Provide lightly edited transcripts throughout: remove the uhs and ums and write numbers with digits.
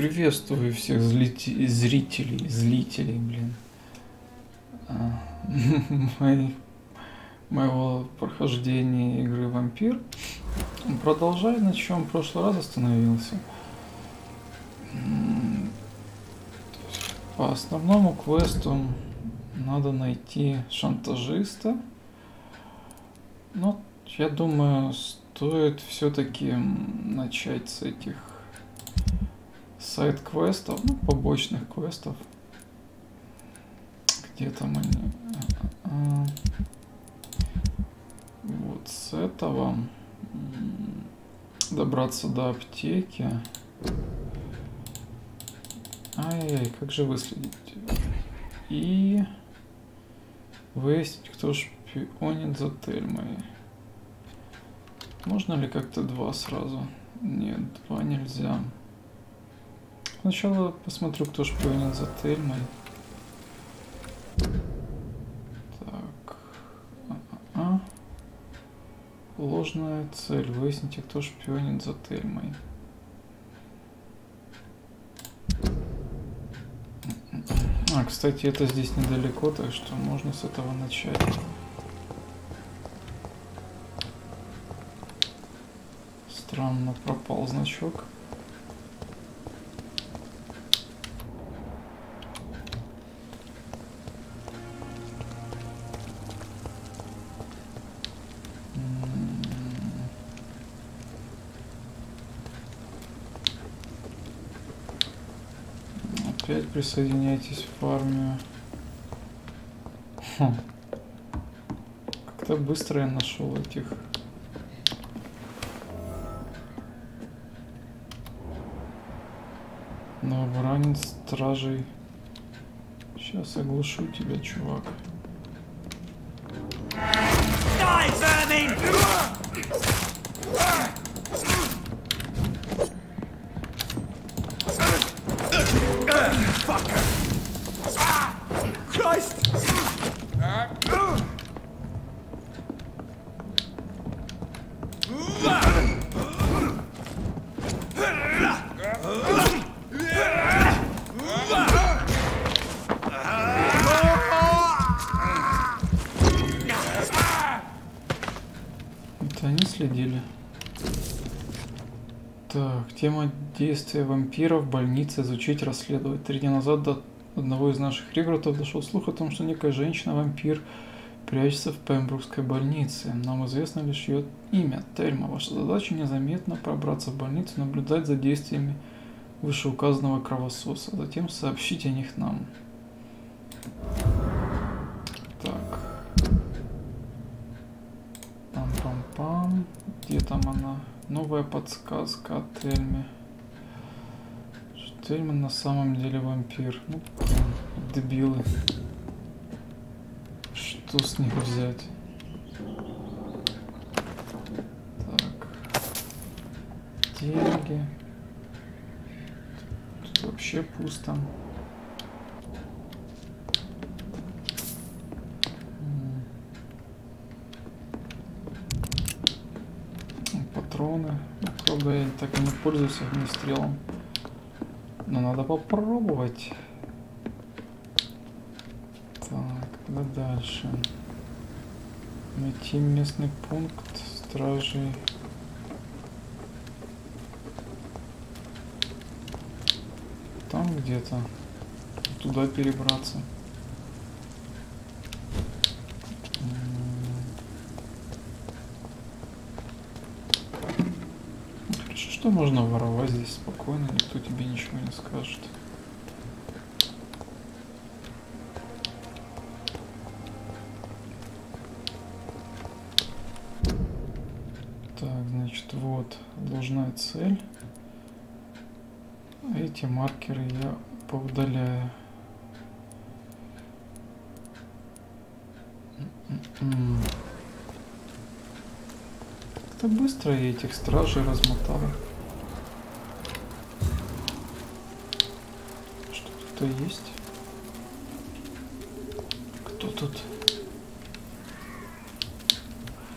Приветствую всех зрителей, блин. Моего прохождения игры Vampyr. Продолжай, на чем в прошлый раз остановился. По основному квесту надо найти шантажиста. Но я думаю, стоит все-таки начать с этих сайд-квестов, ну, побочных квестов. Где там они? Вот с этого добраться до аптеки. Ай-яй, как же выследить? И выяснить, кто шпионит за Тельмой. Можно ли как-то два сразу? Нет, два нельзя. Сначала посмотрю, кто шпионит за Тельмой. Так. Ложная цель. Выясните, кто шпионит за Тельмой. Кстати, это здесь недалеко, так что можно с этого начать. Странно, пропал значок. Опять присоединяйтесь в армию. Как-то быстро я нашел этих. Новобранец стражей. Сейчас оглушу тебя, чувак. Следили. Так, тема действия вампиров в больнице изучить, расследовать. 3 дня назад до одного из наших рекрутов дошел слух о том, что некая женщина-вампир прячется в Пембрукской больнице. Нам известно лишь ее имя — Тельма. Ваша задача — незаметно пробраться в больницу, наблюдать за действиями вышеуказанного кровососа, затем сообщить о них нам. Так. Пам-пам-пам. Где там она? Новая подсказка от Тельме. Тельма на самом деле вампир. Ну, блин, дебилы. Что с них взять? Так. Деньги. Тут вообще пусто. Патроны. Правда, я так и не пользуюсь огнестрелом. Но надо попробовать. Так, куда дальше? Найти местный пункт стражей. Там где-то. Туда перебраться. Что можно воровать здесь спокойно, никто тебе ничего не скажет. Так, значит, вот ложная цель. Эти маркеры я поудаляю. Как-то быстро я этих стражей размотал. Что есть? Кто тут?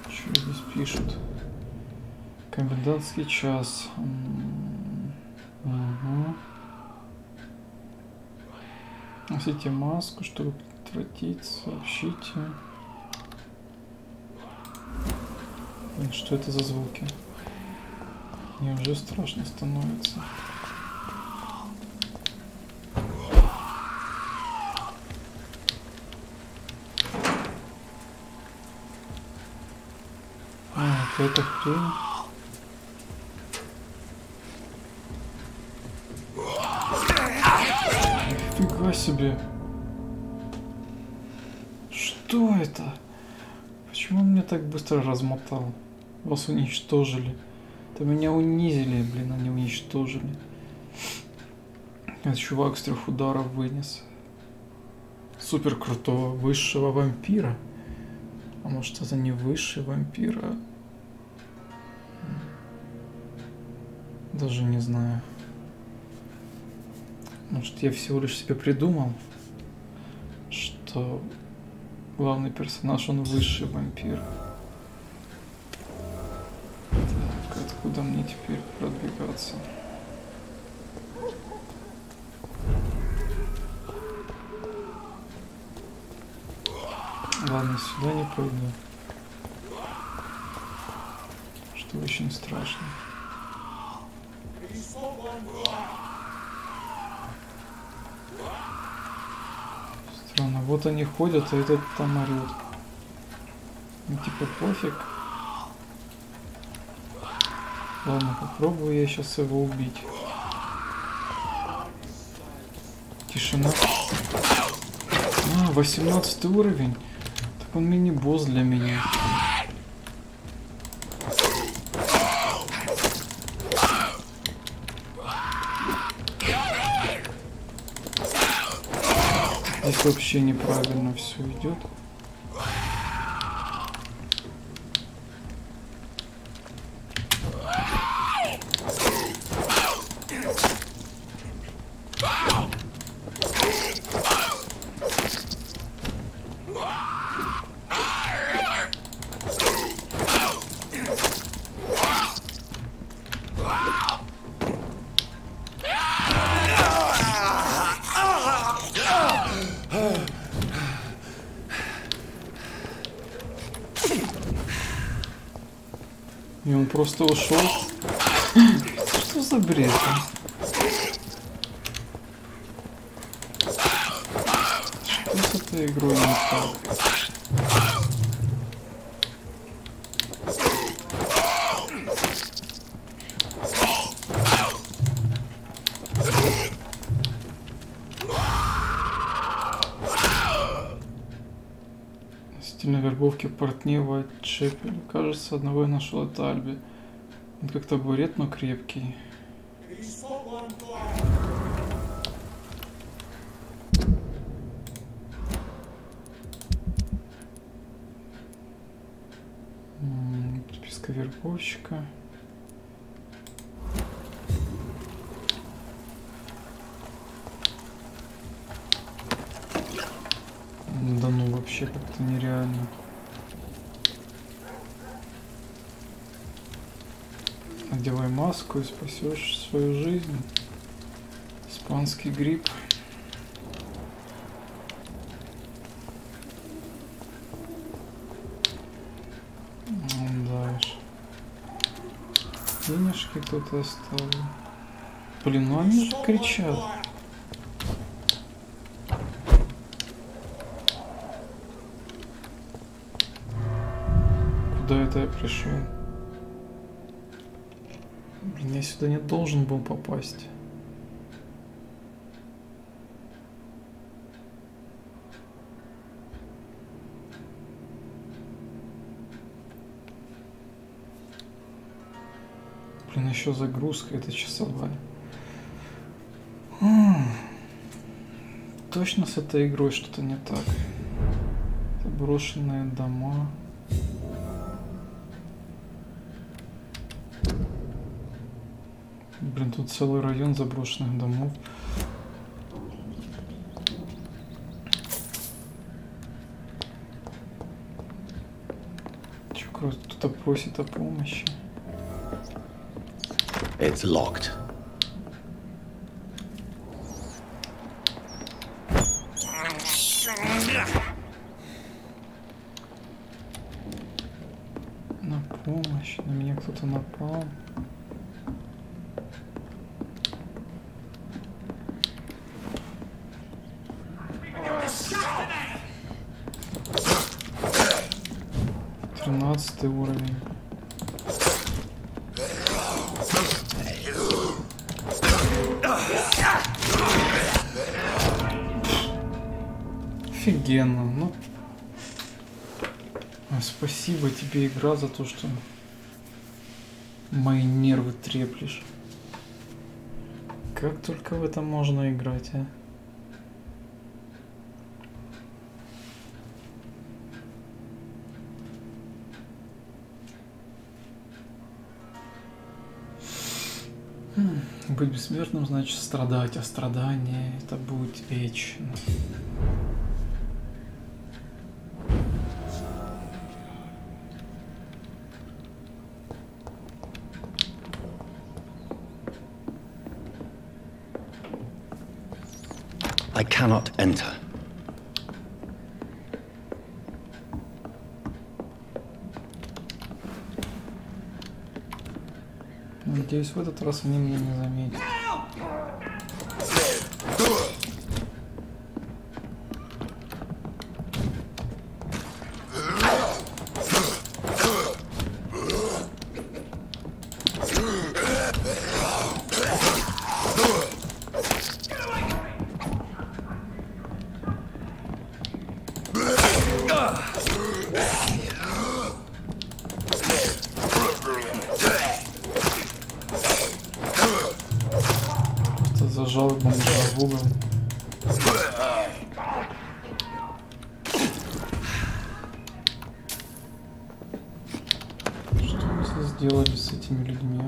Что здесь пишут? Комендантский час. Угу. Носите маску, чтобы предотвратить, сообщите. Блин, что это за звуки? Мне уже страшно становится. Какая-то хрень. Нифига себе. Что это? Почему он меня так быстро размотал? Вас уничтожили. Это меня унизили, блин, они уничтожили. Этот чувак с 3 ударов вынес. Супер крутого высшего вампира. А может это не высший вампир, а... Даже не знаю. Может я всего лишь себе придумал, что главный персонаж он высший вампир. Так, откуда мне теперь продвигаться? Ладно, сюда не пойду. Что очень страшно. Странно, вот они ходят, а этот там орёт. Ну типа пофиг. Ладно, попробую я сейчас его убить. Тишина. А, 18 уровень. Так он мини-босс для меня. Здесь вообще неправильно все идет. И он просто ушел. Что за бред? Что с этой игрой не так? На вербовке портней Whitechapel. Кажется, одного я нашел, это Альби. Он как табурет, но крепкий. Списка вербовщика. Да ну вообще как-то нереально. Надевай маску и спасешь свою жизнь. Испанский грипп. Дальше. Денежки кто-то оставил. Блин, ну они же кричат. Куда это я пришел? Блин, я сюда не должен был попасть. Блин, еще загрузка, это часовая. Точно с этой игрой что-то не так. Заброшенные дома. Блин, тут целый район заброшенных домов. Чё, кто-то просит о помощи. It's locked. кто-то напал. Тринадцатый уровень. Офигенно, ну спасибо тебе, игра, за то, что мои нервы треплешь. Как только в этом можно играть, а? Быть бессмертным значит страдать, а страдание это будет вечно. I cannot enter. Надеюсь, в этот раз они меня не заметят. Зажал бомжа в угол. Что мы сделали с этими людьми?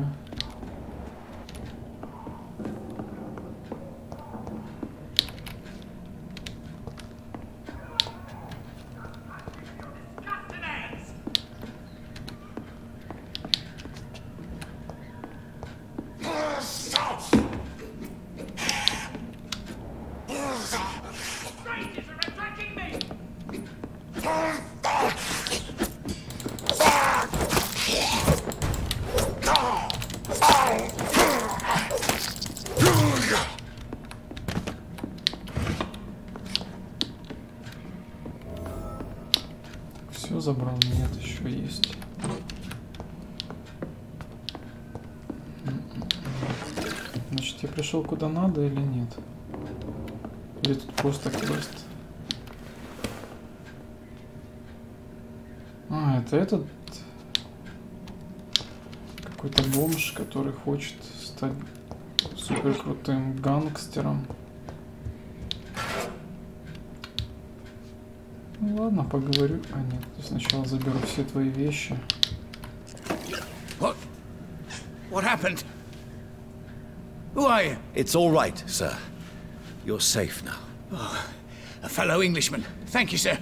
Все забрал? Нет, еще есть. Значит, я пришел куда надо или нет? Или тут просто квест? А, это этот какой-то бомж, который хочет стать супер крутым гангстером. Ну ладно, поговорю. А нет, сначала заберу все твои вещи. What happened? Who are you? It's all right, sir. You're safe now. Oh, a fellow Englishman. Thank you, sir.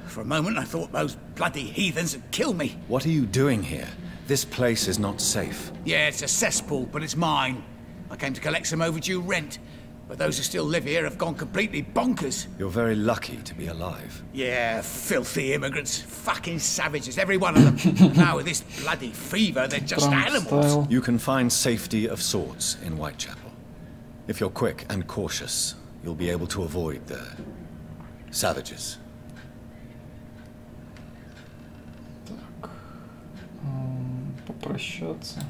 For a moment I thought those bloody heathens had killed me. What are you doing here? This place is not safe. Yeah, it's a cesspool, but it's mine. I came to collect some overdue rent. But those who still live here have gone completely bonkers. You're very lucky to be alive. Yeah, filthy immigrants. Fucking savages, every one of them. Now with this bloody fever, they're just animals. You can find safety of sorts in Whitechapel. If you're quick and cautious, you'll be able to avoid the savages. Так. Попрощаться.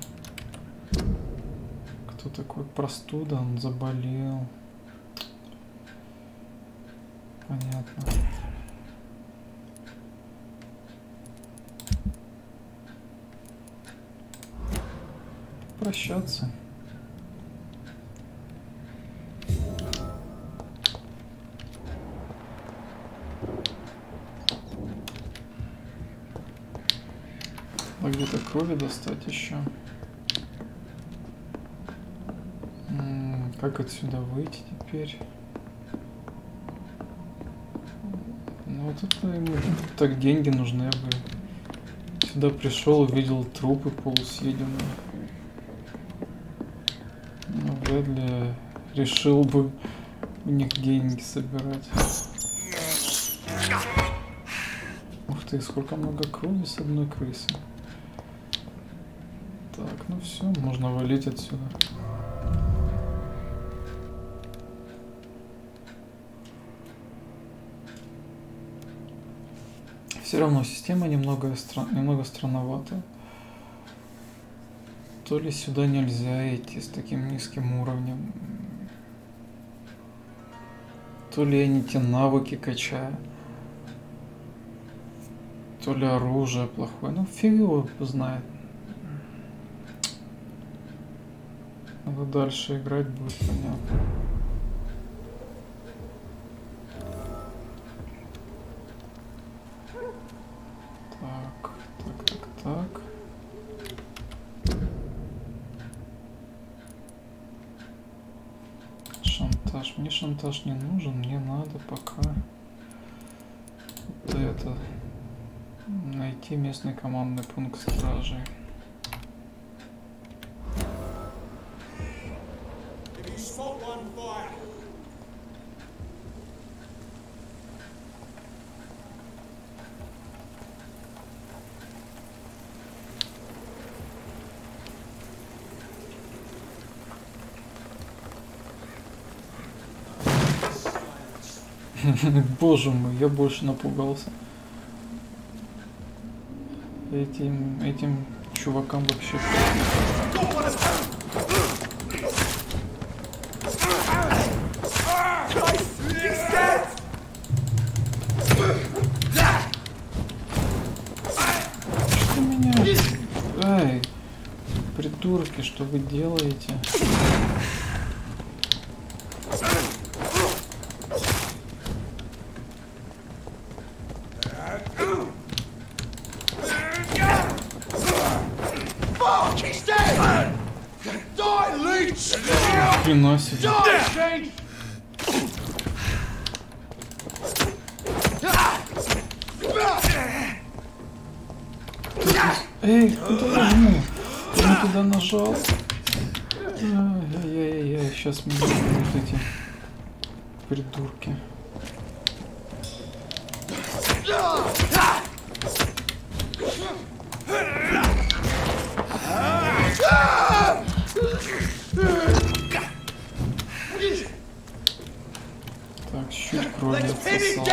Кто такой? Простуда, он заболел. Понятно. Прощаться. А где-то крови достать еще. Как отсюда выйти теперь? Ну вот это ему так деньги нужны, я бы сюда пришел, увидел трупы полусъеденные. Ну, вряд ли решил бы у них деньги собирать. Ух ты, сколько много крови с одной крысы. ну все, можно валить отсюда. Все равно система немного странновата. То ли сюда нельзя идти с таким низким уровнем, то ли я не те навыки качаю, то ли оружие плохое. Ну фиг его знает. Надо дальше играть, будет понятно. Так. Шантаж. Мне шантаж не нужен, мне надо пока вот это найти местный командный пункт стражи. Боже мой, я больше напугался. Этим чувакам вообще. Что меня? Ай, придурки, что вы делаете? Хрена себе. Эй, куда нажму? Я не туда нажал. Ай-яй-яй, сейчас меня будут эти придурки. Так, чуть крови отсосал.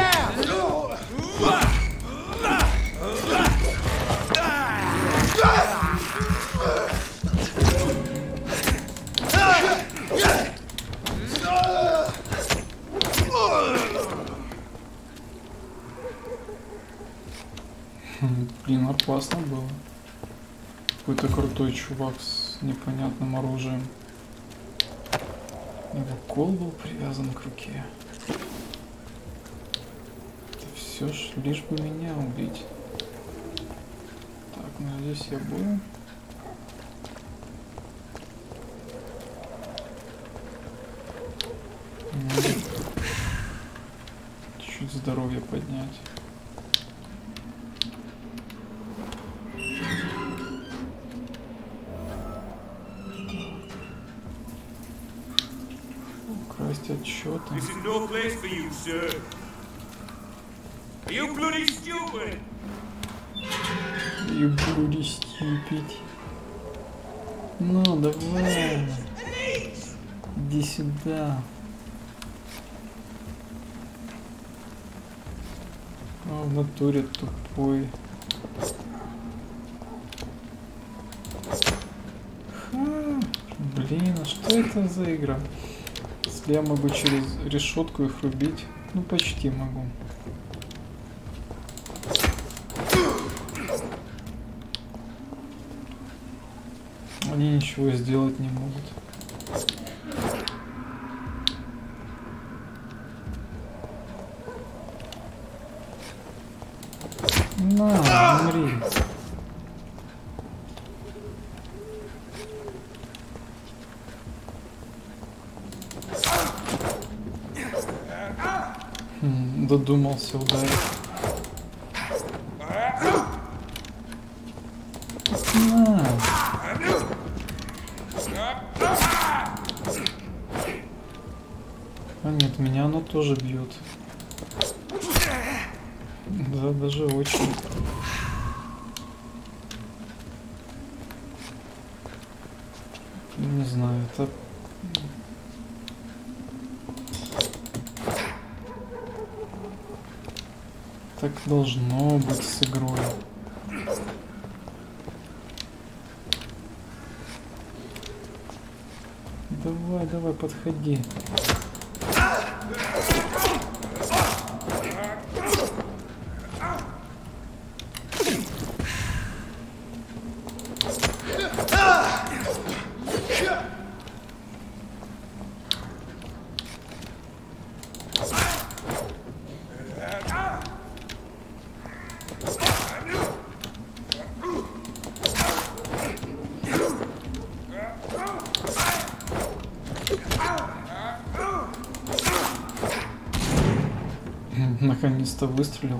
Блин, опасно было. Какой-то крутой чувак с непонятным оружием. Его кол был привязан к руке. Это все ж лишь бы меня убить. Так, ну здесь я был. Чуть здоровье поднять. Украсть отчеты. You bloody stupid. Ну, давай. Иди сюда. А, в натуре тупой. Блин, а что это за игра? Если я могу через решетку их рубить, ну почти могу. Они ничего сделать не могут. На, умри. Додумался ударить. На. А нет, меня оно тоже бьет. Да, даже очень. Не знаю, это... Так должно быть с игрой. Давай, давай, подходи. Наконец-то выстрелил.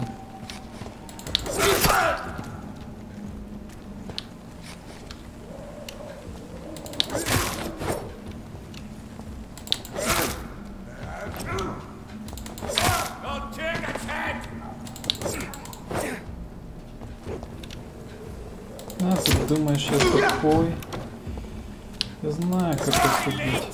А, ты думаешь, я тупой? Я знаю, как поступить.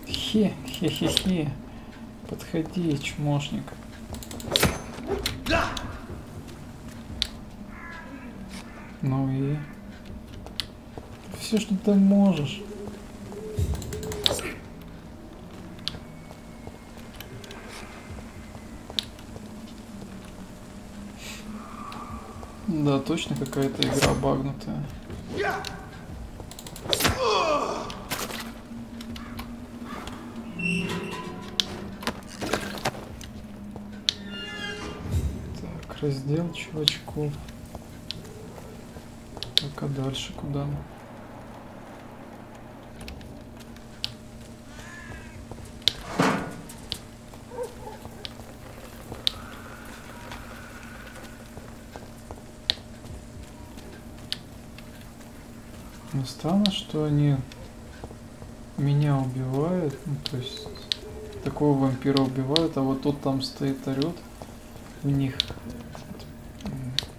Хе-хе-хе-хе. Подходи, чмошник. Ну и... Все, что ты можешь. Да, точно какая-то игра багнутая. Так, раздел чувачков. Так, а дальше куда? Ну, странно, что они меня убивают, ну, то есть такого вампира убивают, а вот тот там стоит, орет в них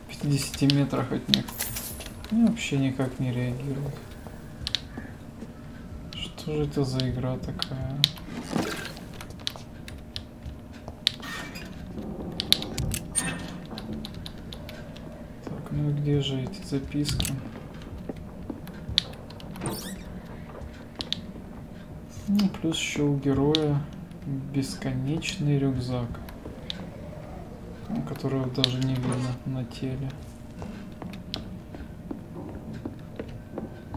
в 50 метрах от них и вообще никак не реагирует. Что же это за игра такая? Так, ну и где же эти записки? Ну, плюс еще у героя бесконечный рюкзак, которого даже не видно на теле.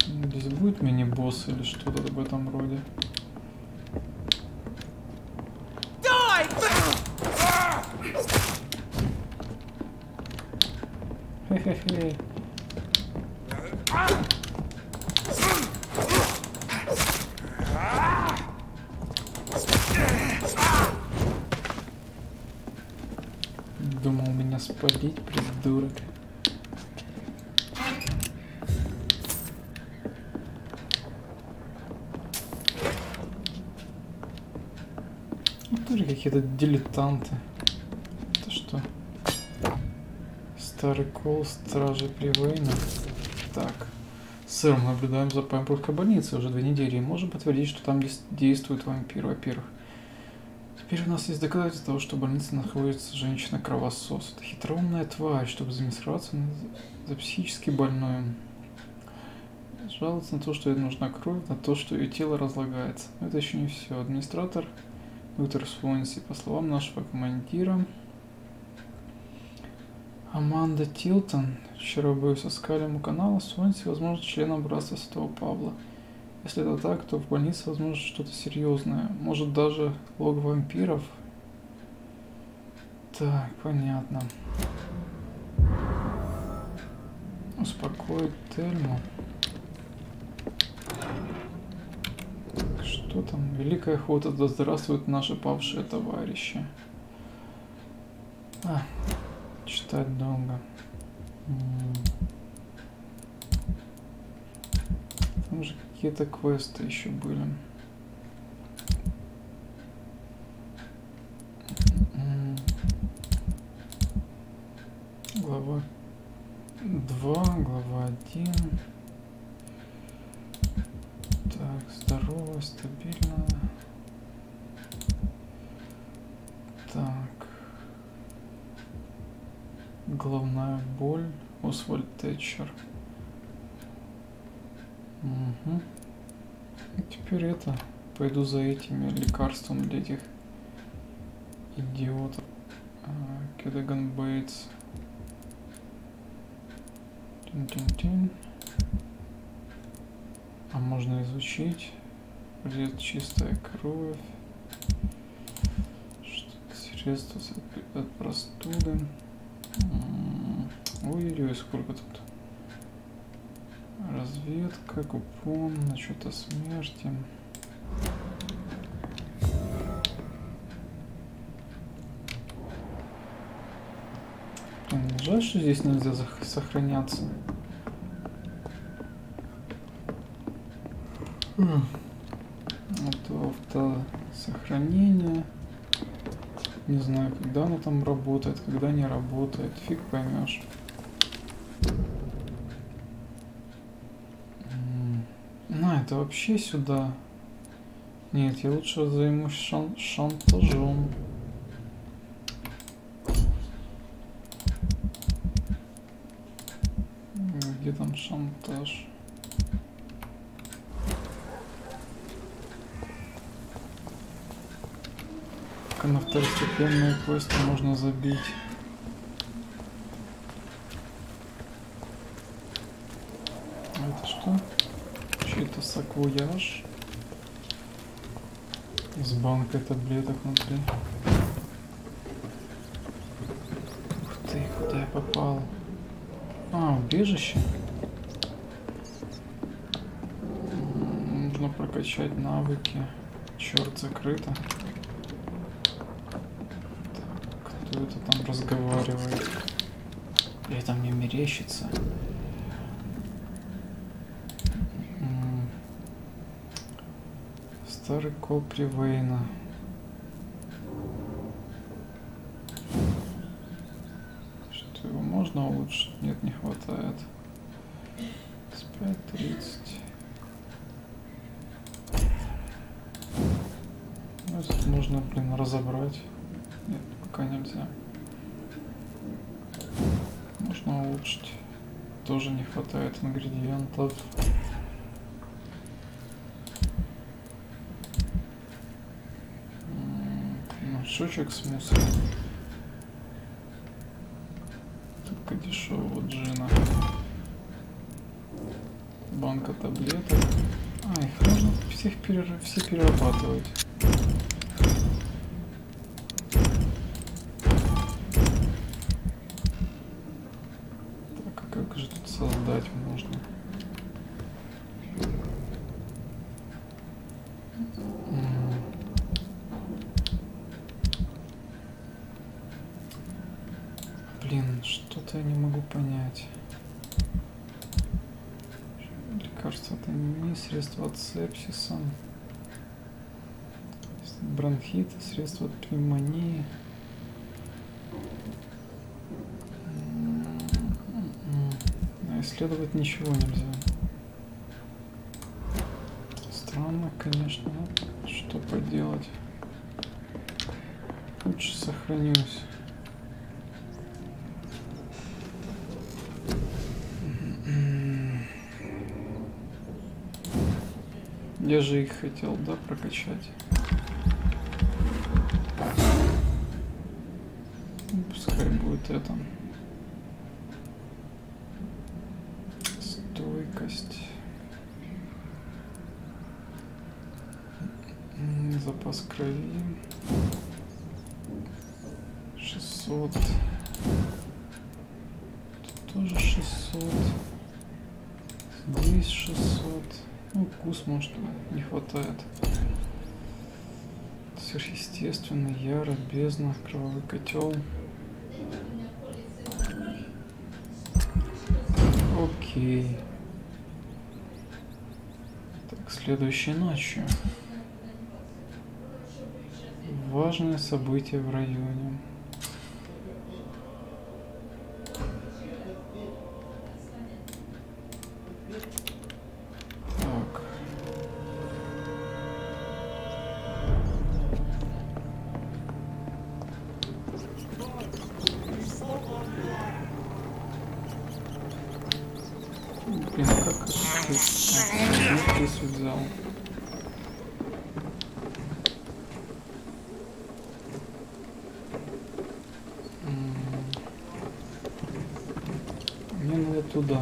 Здесь будет мини-босс или что-то в этом роде? Хе-хе-хе. Думал меня спалить, придурок. Тоже какие-то дилетанты. Это что? Старый кол стражи Привейна. Так. Сэр, мы наблюдаем за Пембрукской больницей уже 2 недели и можем подтвердить, что там действует вампир, во-первых. Теперь у нас есть доказательства того, что в больнице находится женщина-кровосос. Это хитроумная тварь, чтобы замаскироваться за психически больную. Жалуется на то, что ей нужна кровь, на то, что ее тело разлагается. Но это еще не все. Администратор доктор Свонси, по словам нашего командира, Аманда Тилтон, вчера боюсь со скалем у канала, Свонси, возможно, членом братства Святого Павла. Если это так, то в больнице возможно что-то серьезное. Может, даже логово вампиров? Так, понятно. Успокоить Тельму. Так, что там? Великая охота, да здравствуют наши павшие товарищи. Читать долго. Там же какие-то квесты еще были. Головная боль. Освальд Тэтчер. Угу. Теперь это. Пойду за этими лекарствами для этих идиотов. Кедаган Бейтс. Тин-тин-тин. А можно изучить. Вред чистая кровь. Средства от простуды. Ой-ой-ой, сколько тут. Разведка, купон, насчет о смерти. Блин, жаль, что здесь нельзя сохраняться. Это автосохранение. Не знаю, когда оно там работает, когда не работает. Фиг поймешь. Это вообще сюда. Нет, я лучше займусь шантажом. Где там шантаж? На второстепенные квесты можно забить. Это что? Чей-то саквояж с банкой таблеток внутри. Ух ты, куда я попал? Убежище. Нужно прокачать навыки. Черт, закрыто. Кто это там разговаривает? Или это мне мерещится? Старый коп Ривейна. Что, его можно улучшить? Нет, не хватает. 5:30. Тут можно, блин, разобрать. Нет, пока нельзя. Можно улучшить. Тоже не хватает ингредиентов. Мешочек с мусором. Только дешевого джина. Банка таблеток. Их можно все перерабатывать. Так, а как же тут создать можно? Блин, что-то я не могу понять. Лекарство от анемии, средства от сепсиса, бронхита, средства от пневмонии. Исследовать ничего нельзя. Странно, конечно, но что поделать. Лучше сохранюсь. Я же их хотел, да, прокачать. Пускай будет это. Стойкость. Запас крови. 600. Тут тоже 600. Здесь 600. Вкус, может, не хватает. Сверхъестественный, ярость, бездна, кровавый котел. Окей. Так, следующей ночью. Важное событие в районе. Кису взял. Мне надо туда.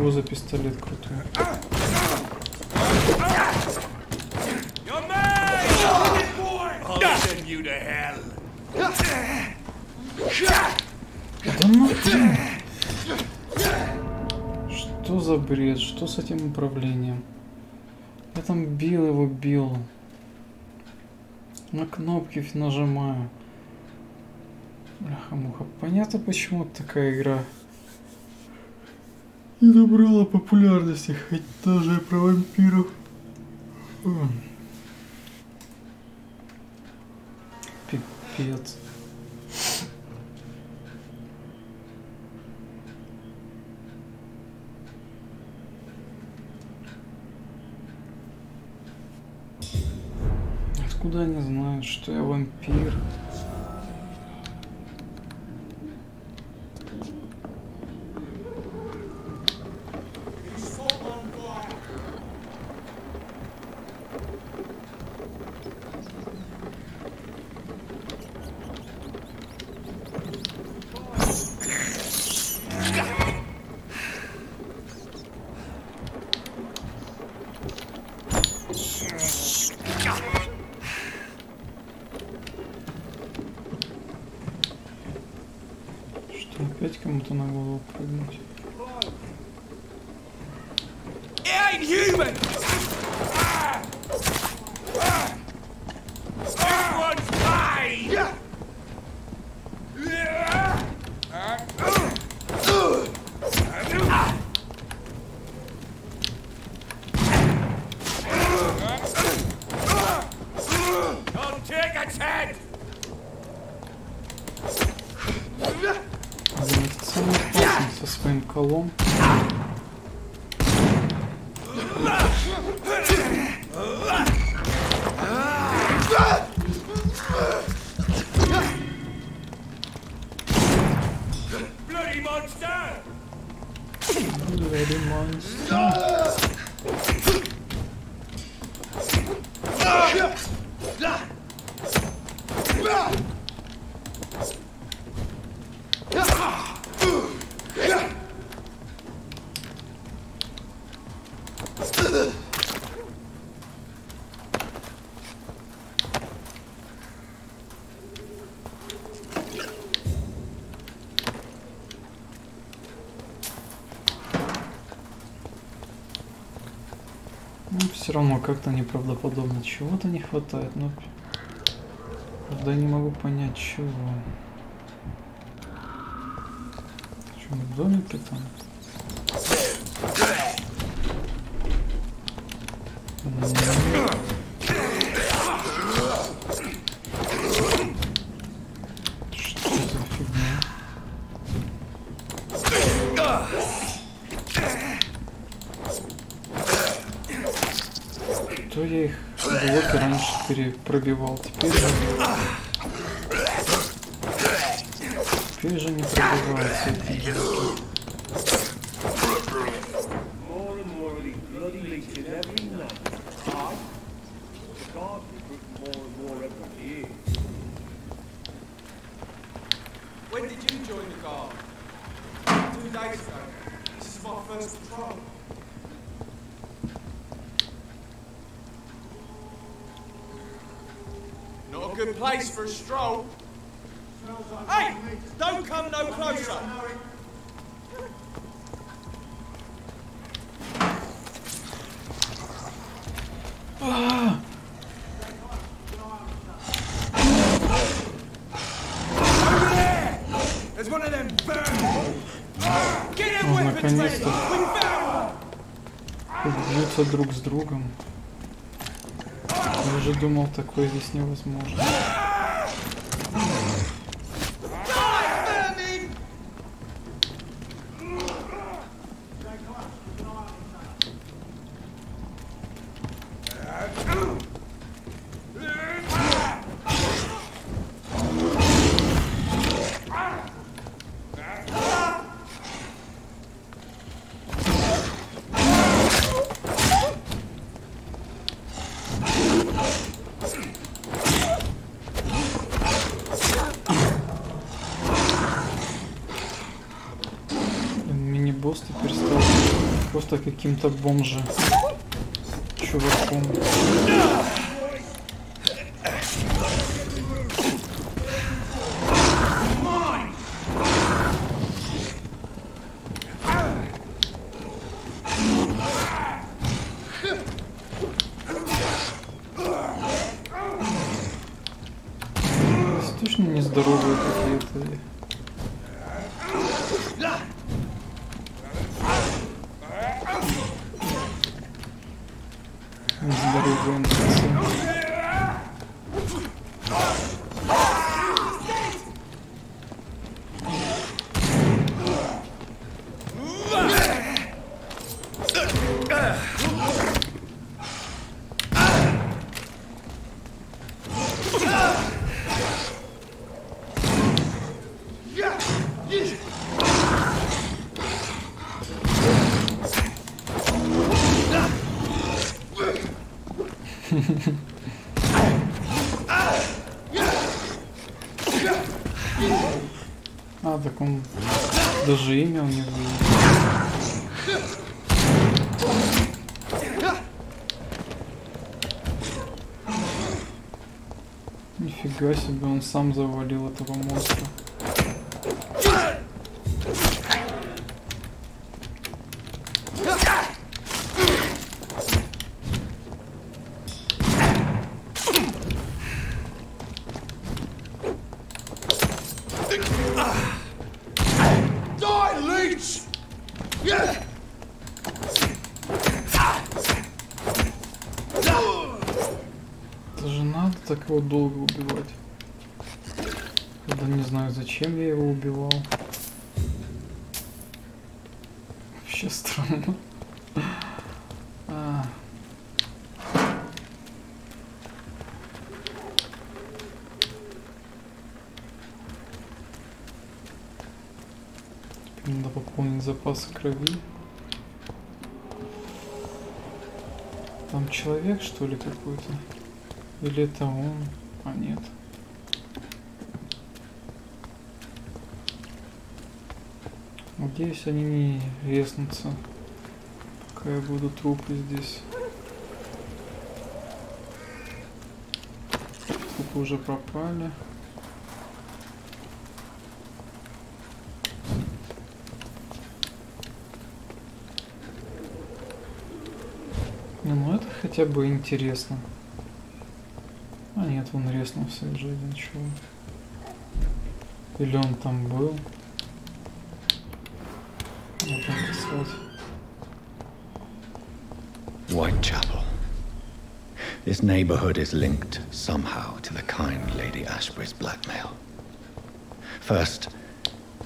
За пистолет крутой. Да ну ты! Что за бред? Что с этим управлением? Я там бил. На кнопки нажимаю. Бляха-муха. Понятно, почему такая игра не набрала популярности, хоть даже про вампиров. Пипец. Откуда они знают, что я вампир? Опять кому-то на голову прыгнуть. Со своим колом. Bloody monster. Все равно как-то неправдоподобно. Чего-то не хватает, но правда не могу понять чего. Что, в домике там? Что за фигня? То я их блоки раньше пробивал, теперь же не пробиваются эти блоки. When did you join the guard? 2 days ago. This is my first patrol. Not a good place for a stroll. Hey! Don't come no closer! There's one of them burn! Get them weapons ready! We found one! Бьются друг с другом. Я уже думал, такое здесь невозможно. просто каким-то бомжем. Чуваком. Точно нездоровые какие-то. Нездоровые инфекции. А, так он даже имя у него есть. Нифига себе, он сам завалил этого монстра. Это же надо так его долго убивать. Когда не знаю, зачем я его убивал. Вообще странно. Теперь надо пополнить запасы крови. Там человек, что ли, какой-то? Или это он? А нет. Надеюсь, они не резнутся, пока я буду трупы здесь. Трупы уже пропали. Ну это хотя бы интересно. А нет, он резнулся уже, ничего. Или он там был. Вот так писать. Whitechapel. This neighborhood is linked somehow to the kind Lady Ashbury's blackmail. First,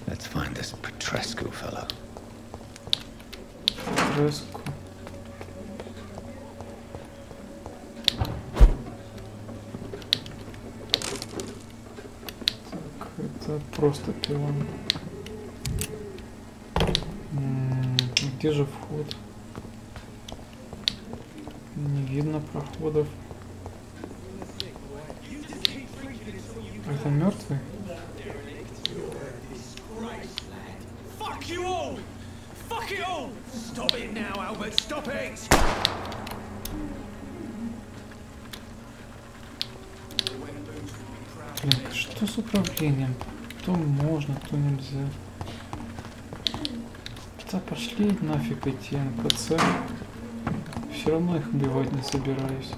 let's find this Petrescu fellow. Petrescu. Так, это просто пилон. Где же вход? Не видно проходов. Это мертвый? Fuck you all! Fuck it all! Stop it now, Albert! Stop it! Блин, что с управлением? То можно, то нельзя. Да пошли нафиг эти НПЦ. Все равно их убивать не собираюсь.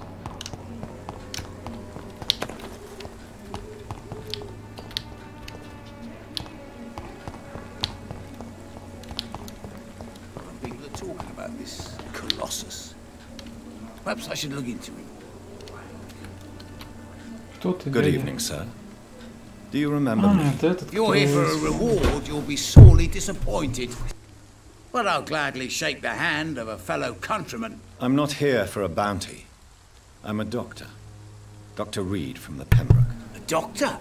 People are talking about this Colossus. Perhaps I should look into it. Кто ты? Good evening, sir. Do you remember me? If you're here for a reward, you'll be sorely disappointed. But I'll gladly shake the hand of a fellow countryman. I'm not here for a bounty. I'm a doctor. Dr. Reed from the Pembroke. A doctor?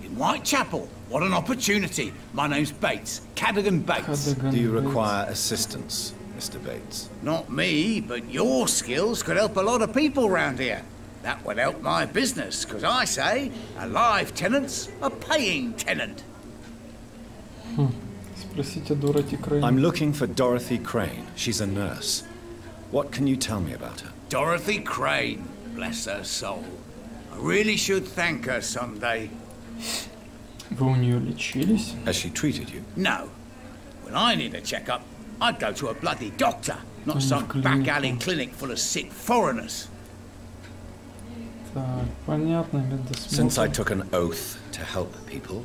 In Whitechapel? What an opportunity. My name's Bates. Cadogan Bates. Do you require assistance, Mr. Bates? Not me, but your skills could help a lot of people round here. That would help my business, because I say a live tenant's a paying tenant. Спросите Дороти Крейн. I'm looking for Dorothy Crane. She's a nurse. What can you tell me about her? Dorothy Crane, bless her soul. I really should thank her someday. Вы у нее лечились? Has she treated you? No. When I need a checkup, I'd go to a bloody doctor, not some back alley clinic full of sick foreigners. Так, понятно, Since I медосмотр. took an oath to help people,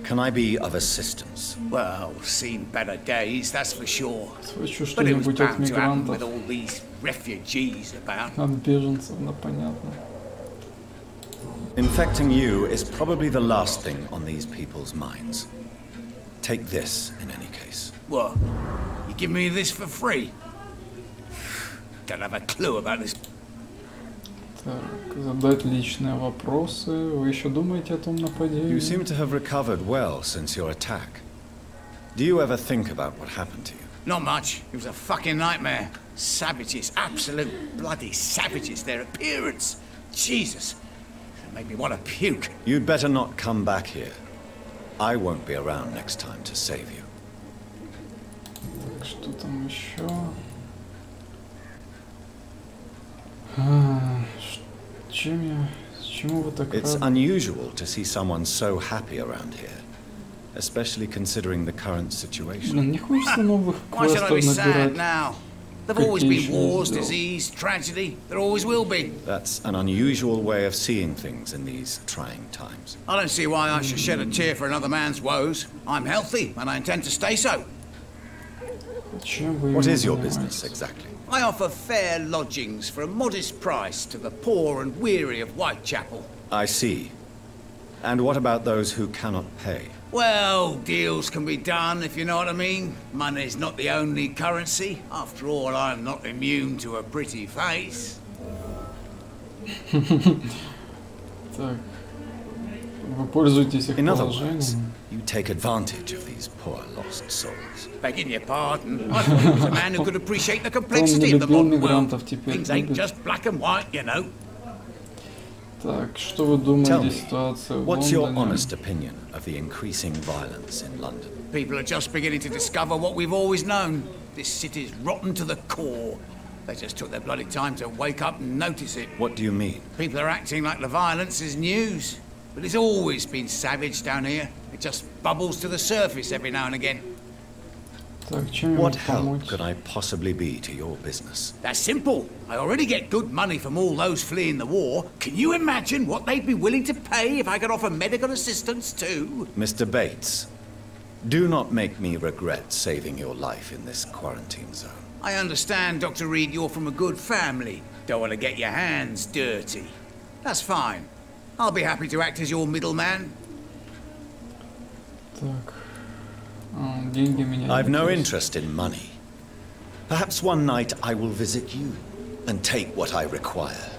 can I be of assistance? Well, seen better days, that's for sure. Схвачу But it was что-нибудь от bound to happen мигрантов, with all these refugees about. от беженцев, ну понятно. Infecting you is probably the last thing on these people's minds. Take this, in any case. What? You give me this for free? Don't have a clue about this. Так, задать личные вопросы. Вы еще думаете о том нападении? You seem to have recovered well since your attack. Do you ever think about what happened to you? Not much. It was a fucking nightmare. Savages, absolute bloody savages. Their appearance. Jesus. It made me want to puke. You'd better not come back here. I won't be around next time to save you. Так, что там еще? Чему вы так It's рады? unusual to see someone so happy around here, especially considering the current situation. Блин, не хочется новых Why should I квестов be sad набирать. now? There've always been Какие wars, еще disease, tragedy. There always will be. That's an unusual way of seeing things in these trying times. I don't see why I should shed a tear for another man's woes. I'm healthy, and I intend to stay so. Чем вы What именно is your занимаетесь? business exactly? I offer fair lodgings for a modest price to the poor and weary of Whitechapel. I see. And what about those who cannot pay? Well, deals can be done, if you know what I mean. Money's not the only currency. After all, I'm not immune to a pretty face. Так, вы пользуетесь их In other words, положением. you take advantage of these poor lost souls. Begging your pardon, I thought he was a man who could appreciate the complexity of the любил modern world. мигрантов, теперь Things ain't любит. just black and white, you know. Так, что вы Tell думаете о me, ситуации в what's your Лондоне? honest opinion of the increasing violence in London? People are just beginning to discover what we've always known. This city's rotten to the core. They just took their bloody time to wake up and notice it. What do you mean? People are acting like the violence is news. But it's always been savage down here. It just bubbles to the surface every now and again. Так, чем я What могу help помочь? could I possibly be to your business? That's simple. I already get good money from all those fleeing the war. Can you imagine what they'd be willing to pay if I could offer medical assistance too? Mr. Bates, do not make me regret saving your life in this quarantine zone. I understand, Dr. Reed, you're from a good family. Don't want to get your hands dirty. That's fine. I'll be happy to act as your middleman. Так, деньги меня I've не no интересуют. interest in money. Perhaps one night I will visit you and take what I require.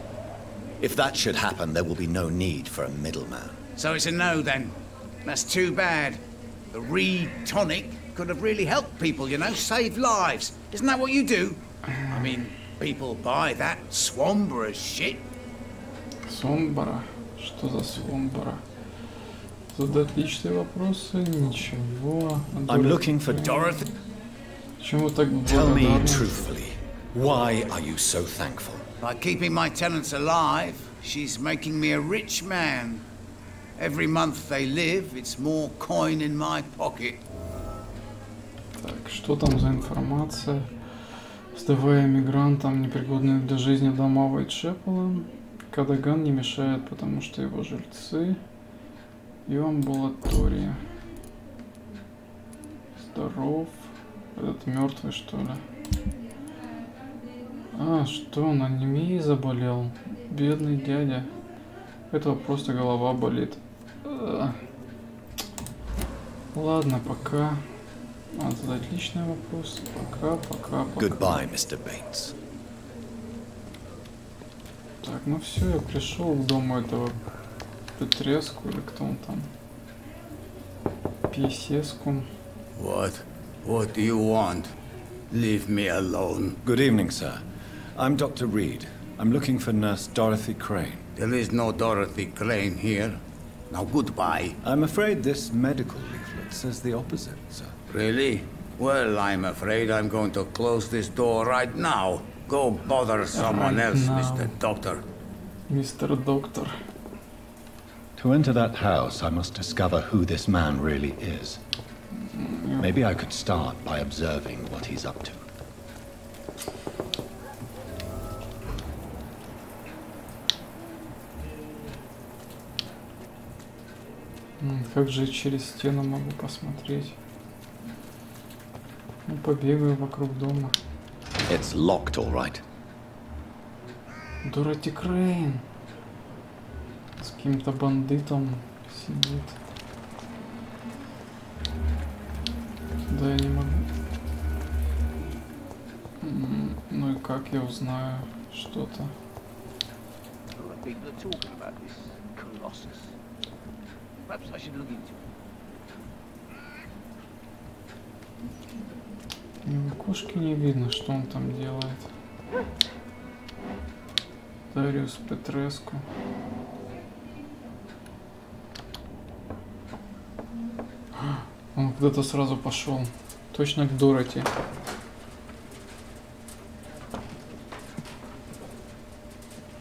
If that should happen, there will be no need for a middleman. So it's a no then. That's too bad. The Reed tonic could have really helped people, you know, save lives. Isn't that what you do? I mean, people buy that Swamborough shit. Свонбора? Что за Свонбора? Задать личные вопросы? Ничего. I'm looking for Dorothy. Почему так Tell me благодарны? truthfully, why are you so thankful? By keeping my tenants alive, she's making me a rich man. Every month they live, it's more coin in my pocket. Так, что там за информация? Сдавая мигрантам непригодные для жизни дома Уайтчепела, Кадаган не мешает, потому что его жильцы и амбулатория. Здоров. Этот мертвый, что ли? А, что, он анемией заболел? Бедный дядя. Этого просто голова болит. Ладно, пока. Надо задать личные вопросы. Пока. Goodbye, Mr. Bates. Так, ну все, я пришел к дому этого Петреску, или кто он там? Пьесеску. What do you want? Leave me alone. Good evening, sir. I'm Dr. Reed. I'm looking for Nurse Dorothy Crane. There is no Dorothy Crane here. Now goodbye. I'm afraid this medical leaflet says the opposite, sir. Really? Well, I'm afraid I'm going to close this door right now. Go bother someone else, Mr. Doctor. Мистер Доктор. To enter that house, I must discover who this man really is. Maybe I could start by observing what he's up to. Как же через стену могу посмотреть? Ну, побегаю вокруг дома. It's locked, all right. Дороти Крейн. С каким-то бандитом сидит. Да, я не могу. Ну и как я узнаю что-то? В окошке не видно, что он там делает. Дариус Петреску. Он куда-то сразу пошел. Точно к Дороти.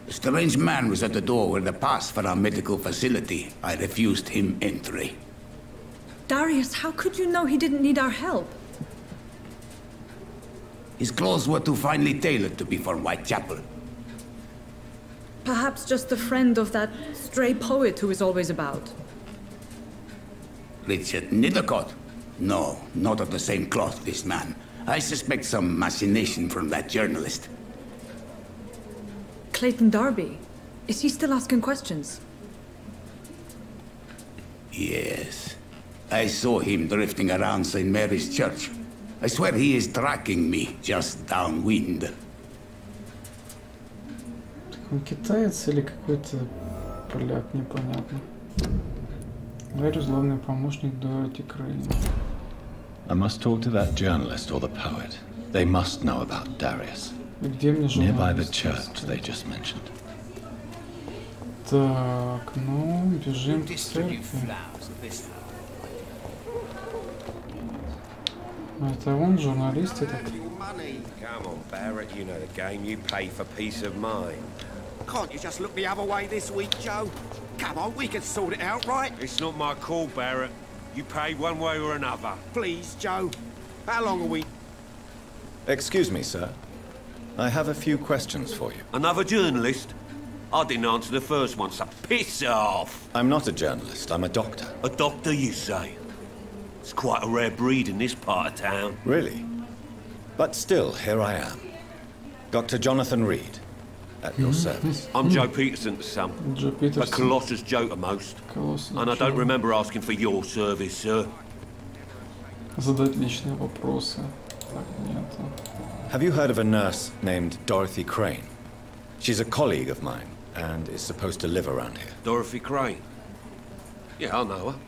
A strange man was at the door with a pass for our medical facility. I refused him entry. Darius, how could you know he didn't need our help? His clothes were too finely tailored to be for Whitechapel. Perhaps just a friend of that stray poet who is always about. Richard Nethercott? No, not of the same cloth, this man. I suspect some machination from that journalist. Clayton Darby. Is he still asking questions? Yes. I saw him drifting around St. Mary's Church. I swear he is tracking me just downwind. Он китаец или какой-то поляк, непонятно. Дариус, главный помощник Дороти Крейн. I must talk to that journalist or the poet. They must know about Darius. Где мне Nearby the журналист? church they just mentioned. Так, ну, бежим к церкви. Это он, журналист этот. Come on, Barrett, you know the game. You pay for peace of mind. Can't you just look the other way this week, Joe? Come on, we can sort it out, right? It's not my call, Barrett. You pay one way or another. Please, Joe. How long are we? Excuse me, sir. I have a few questions for you. Another journalist? I didn't answer the first one, so piss off. I'm not a journalist, I'm a doctor. A doctor, you say? It's quite a rare breed in this part of town. Really? But still, here I am. Dr. Jonathan Reed, at your service. I'm Joe Peterson's son. Джо A Питерсон. Colossus Joe to most. Колосс. And I don't remember asking for your service, sir. Задать личные вопросы. Так, нет. Have you heard of a nurse named Dorothy Crane? She's a colleague of mine and is supposed to live around here. Dorothy Crane. Yeah, I know her.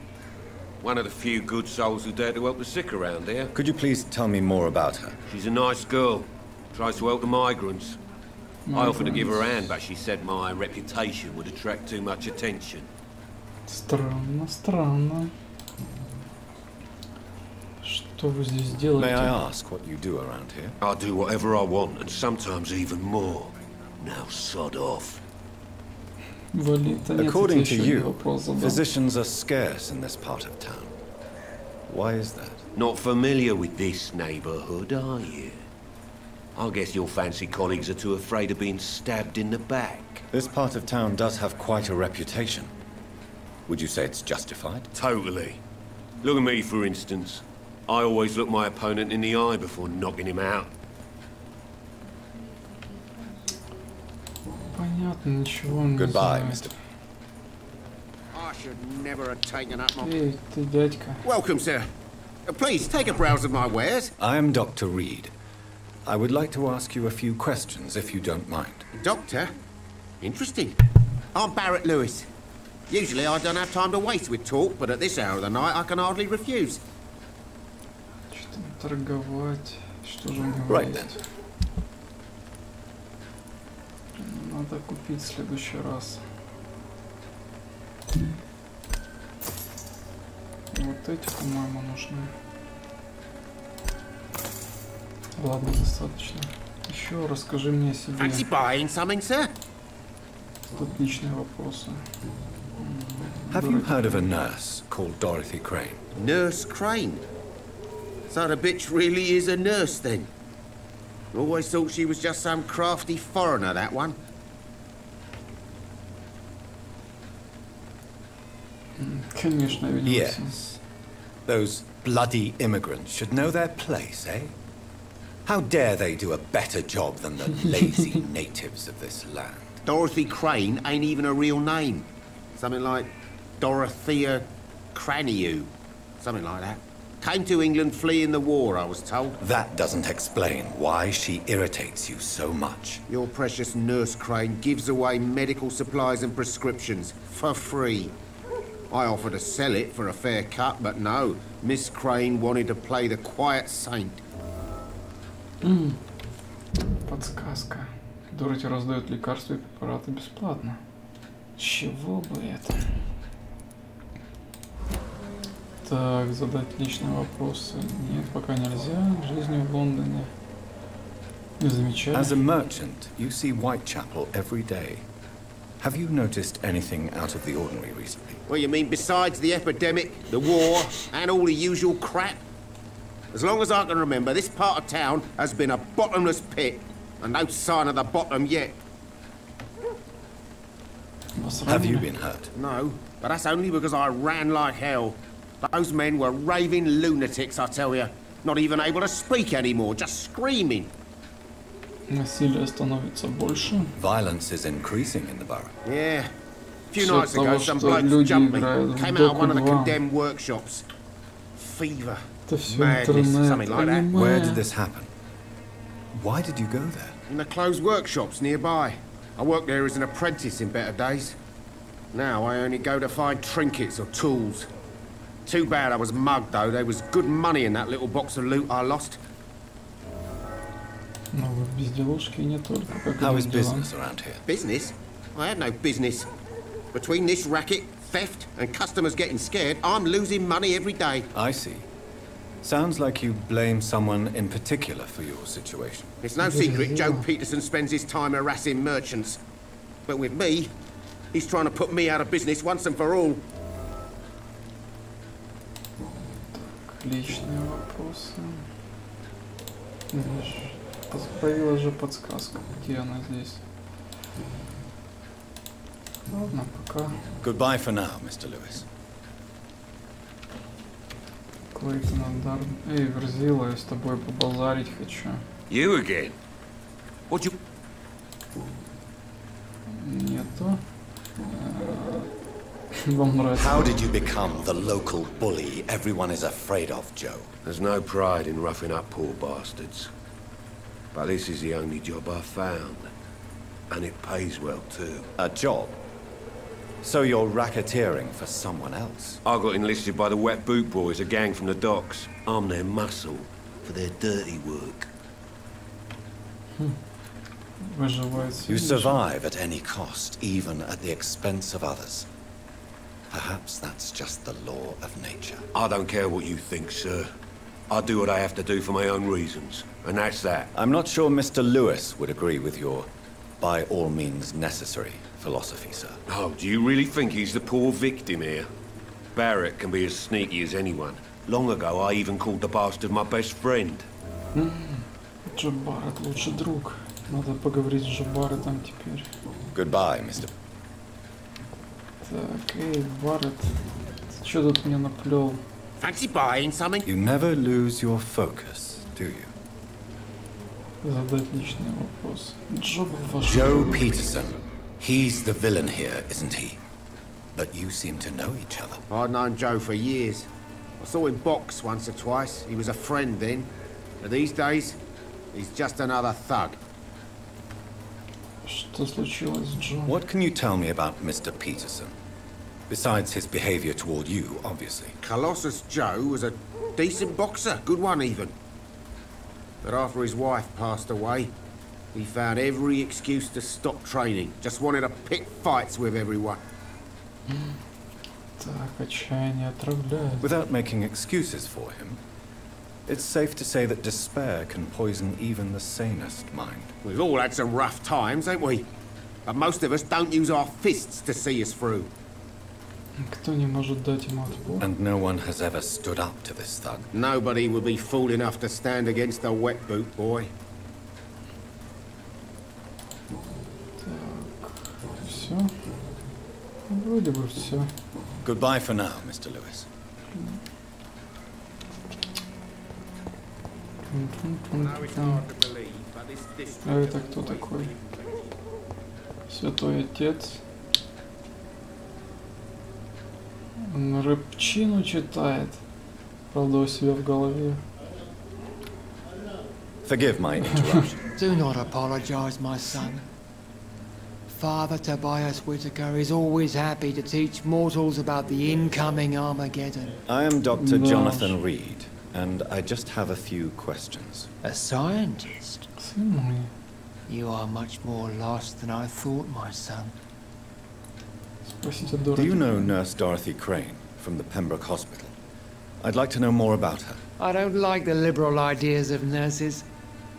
One of the few good souls who dare to help the sick around here. Could you please tell me more about her? She's a nice girl. Tries to help the migrants. I offered to give her a hand, but she said my reputation would attract too much attention. Странно, странно. Что вы здесь May I делаете? ask what you do around here? I do whatever I want, and sometimes even more. Now sod off. Вали, да нет, According это to еще не you, вопрос задал. physicians are scarce in this part of town. Why is that? Not familiar with this neighborhood, are you? I guess your fancy colleagues are too afraid of being stabbed in the back. This part of town does have quite a reputation. Would you say it's justified? Totally. Look at me, for instance. I always look my opponent in the eye before knocking him out. Понятно, ничего он не Goodbye, знает. Mr. I should never have taken up my... Эй, ты дядька. Welcome, sir. Please, take a browse of my wares. I am Dr. Reed. I would like to ask you a few questions, if you don't mind. Doctor? Interesting. I'm Barrett Lewis. Usually I don't have time to waste with talk, but at this hour of the night I can hardly refuse. Что-то торговать. Что же у него Right есть? Надо купить в следующий раз. Вот эти, по-моему, нужны. Ладно, достаточно. Еще расскажи мне о себе. Fancy buying something, sir? Тут личные вопросы. Have you heard of a nurse called Dorothy Crane? Nurse Crane? So the bitch really is a nurse, then? Always thought she was just some crafty foreigner, that one. Конечно, видимо. Yes. Those bloody immigrants should know their place, eh? How dare they do a better job than the lazy natives of this land? Dorothy Crane ain't even a real name. Something like Dorothea Craniu. Something like that. Came to England fleeing the war, I was told. That doesn't explain why she irritates you so much. Your precious Nurse Crane gives away medical supplies and prescriptions for free. I offered to sell it for a fair cut, but no. Miss Crane wanted to play the quiet saint. Подсказка. Дороти раздает лекарства и препараты бесплатно. Чего бы это? Так, задать личные вопросы. Нет, пока нельзя. Жизнь в Лондоне. Не замечали. As a merchant, you see Whitechapel every day. Have you noticed anything out of the ordinary recently? Well, you mean besides the epidemic, the war, and all the usual crap? As long as I can remember, this part of town has been a bottomless pit, and no sign of the bottom yet. Have you been hurt? No, but that's only because I ran like hell. Those men were raving lunatics, I tell you. Not even able to speak anymore, just screaming. Насилие становится больше. Violence is increasing in the borough. Yeah. A few Всё nights от того, ago, some что blokes люди jumped me. играют в Came out of one of the Доку 2. condemned workshops. Fever. Это все Madness, интернет, something like that. аниме. Where did this happen? Why did you go there? In the closed workshops nearby. I worked there as an apprentice in better days. Now I only go to find trinkets or tools. Too bad I was mugged, though. There was good money in that little box of loot I lost. Но вы безделушки не только. Как How is идут дела? business around here? Business? I have no business. Between this racket, theft, and customers getting scared, I'm losing money every day. I see. Sounds like you blame someone in particular for your situation. It's no secret Joe Peterson spends his time harassing merchants. But with me, he's trying to put me out of business once and for all. Личные вопросы. Видишь, появилась же подсказка. Где она здесь? Ладно, пока. Goodbye for now, Mr. Lewis. Клейтон Андарн. Эй, Верзила, я с тобой побазарить хочу. You again? What you... Нету. Вам нравится. How did you become the local bully everyone is afraid of, Joe? There's no pride in roughing up poor bastards. But this is the only job I've found. And it pays well, too. A job? So you're racketeering for someone else? I got enlisted by the Wet Boot Boys, a gang from the docks. I'm their muscle for their dirty work. Выживает. You survive at any cost, even at the expense of others. Perhaps that's just the law of nature. I don't care what you think, sir. I do what I have to do for my own reasons, and that's that. I'm not sure Mr. Lewis would agree with your by all means necessary philosophy, sir. Oh, do you really think he's the poor victim here? Barrett can be as sneaky as anyone. Long ago, I even called the bastard my best friend. Джо Барретт лучший друг. Надо поговорить с Джо Барреттом теперь. Goodbye, Mr. Так, эй, Барретт, ты что тут мне наплел? Fancy buying something? You never lose your focus, do you? Задать личный вопрос. Джо был ваш... Joe Peterson. He's the villain here, isn't he? But you seem to know each other. I'd known Joe for years. I saw him box once or twice. He was a friend then. But these days, he's just another thug. Что случилось с Джо? What can you tell me about Mr. Peterson? Besides his behavior toward you, obviously. Colossus Joe was a decent boxer, good one even. But after his wife passed away, he found every excuse to stop training. Just wanted to pick fights with everyone. Так, отчаяние отравляет. Without making excuses for him, It's safe to say that despair can poison even the sanest mind. We've all had some rough times, ain't we? But most of us don't use our fists to see us through. Кто не может дать ему отпор? And no one has ever stood up to this thug. Nobody would be fool enough to stand against a wet boot boy. Так, все. Вроде бы все. Goodbye for now, Mr. Lewis. А это кто такой? Святой Отец. Он рыбчину читает. Правда, у себя в голове. Forgive my interruption. Do not apologize, my son. Father Tobias Whitaker is always happy to teach mortals about the incoming Armageddon. I am Dr. Jonathan Reed, and I just have a few questions. A scientist? Сын мой. You are much more lost than I thought, my son. Спросите Do Дороти. you know Nurse Dorothy Crane from the Pembroke Hospital? I'd like to know more about her. I don't like the liberal ideas of nurses,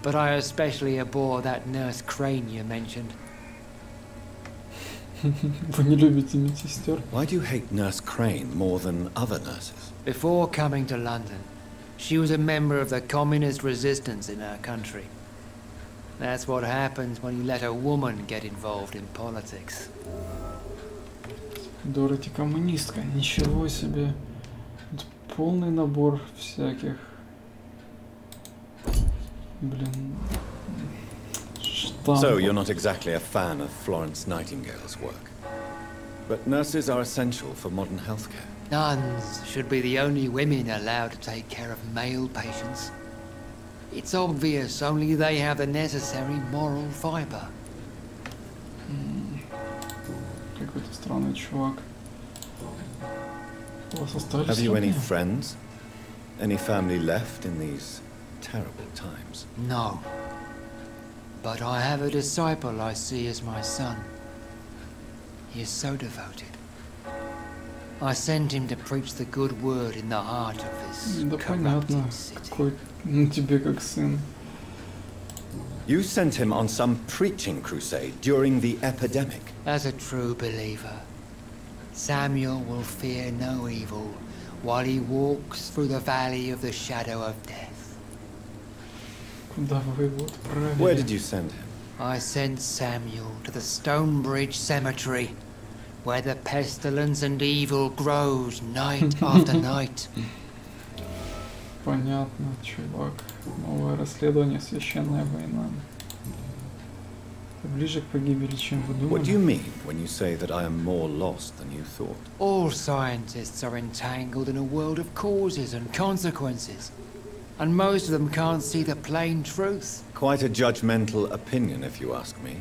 but I especially abhor that Nurse Crane you mentioned. Вы не любите медсестер? Why do you hate Nurse Crane more than other nurses? Before coming to London, she was a member of the communist resistance in our country. That's what happens when you let a woman get involved in politics. Дороти коммунистка. Ничего себе. Тут полный набор всяких. Блин. Штампов. So, you're not exactly a fan of Florence Nightingale's work. But nurses are essential for modern healthcare. Nuns should be the only women allowed to take care of male patients. It's obvious only they have the necessary moral fiber. Какой-то странный чувак. У вас остались Have you any сотни? friends? Any family left in these terrible times? No. But I have a disciple I see as my son. He is so devoted. I sent him to preach the good word in the heart of this Да понятно. corrupted city. Какой тебе как сын. You sent him on some preaching crusade during the epidemic. As a true believer, Samuel will fear no evil while he walks through the valley of the shadow of death. Куда вы его отправили? Where did you send him? I sent Samuel to the Stonebridge Cemetery, where the pestilence and evil grows night after night. Понятно, чувак. Новое расследование, священная война. Ты ближе к погибели, чем вы What do you думали. mean when you say that I am more lost than you thought? All scientists are entangled in a world of causes and consequences, and most of them can't see the plain truth. Quite a judgmental opinion, if you ask me.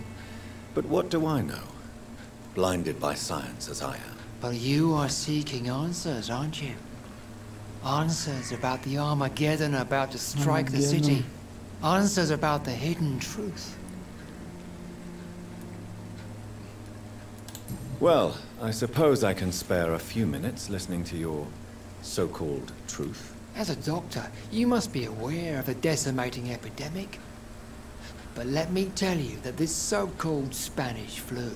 But what do I know? Blinded by science as I am. But you are seeking answers, aren't you? Answers about the Armageddon about to strike the city. Answers about the hidden truth. Well, I suppose I can spare a few minutes listening to your so-called truth. As a doctor, you must be aware of the decimating epidemic. But let me tell you that this so-called Spanish flu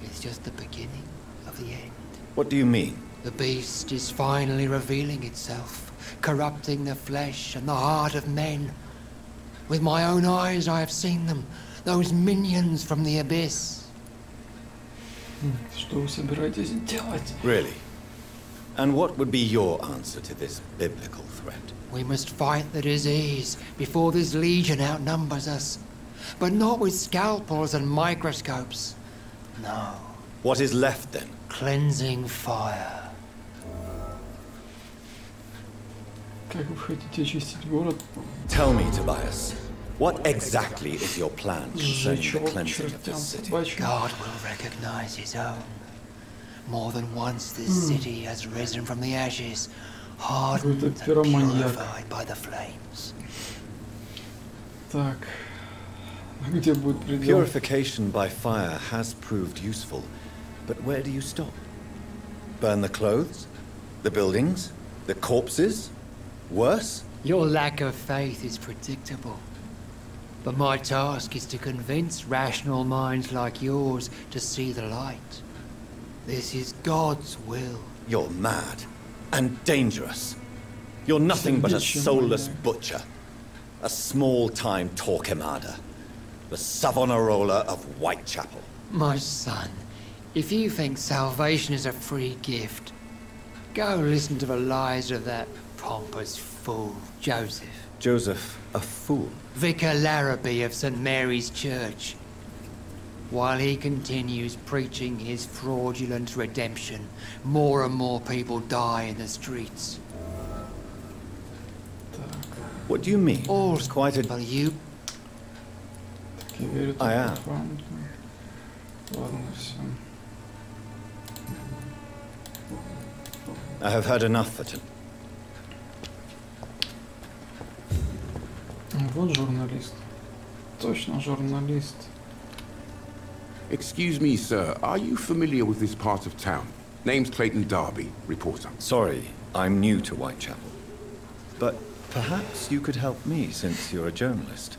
is just the beginning of the end. What do you mean? The beast is finally revealing itself, corrupting the flesh and the heart of men. With my own eyes I have seen them, those minions from the abyss. Что вы собираетесь делать? Really? And what would be your answer to this biblical threat? We must fight the disease before this legion outnumbers us. But not with scalpels and microscopes. No. What is left then? Cleansing fire. Как вы хотите очистить город? Tell me, Tobias, what exactly is your plan concerning Сжечь the его к cleansing of чертям this city? собачьим. God will recognize his own. More than once this city has risen from the ashes, hardened and пироманьяк. purified by the flames. Так, а где будет предел? Purification by fire has proved useful, but where do you stop? Burn the clothes? The buildings? The corpses? Worse? Your lack of faith is predictable. But my task is to convince rational minds like yours to see the light. This is God's will. You're mad and dangerous. You're nothing but a soulless butcher. A small-time Torquemada. The Savonarola of Whitechapel. My son, if you think salvation is a free gift, go listen to the lies of that pompous fool, Joseph. Joseph, a fool? Vicar Larrabee of St. Mary's Church. While he continues preaching his fraudulent redemption, more and more people die in the streets. What do you mean? All It's quite a... you. I am. I have heard enough for tonight. Вот журналист. Точно журналист. Excuse me, sir. Are you familiar with this part of town? Name's Clayton Darby, reporter. Sorry, I'm new to Whitechapel. But perhaps you could help me since you're a journalist.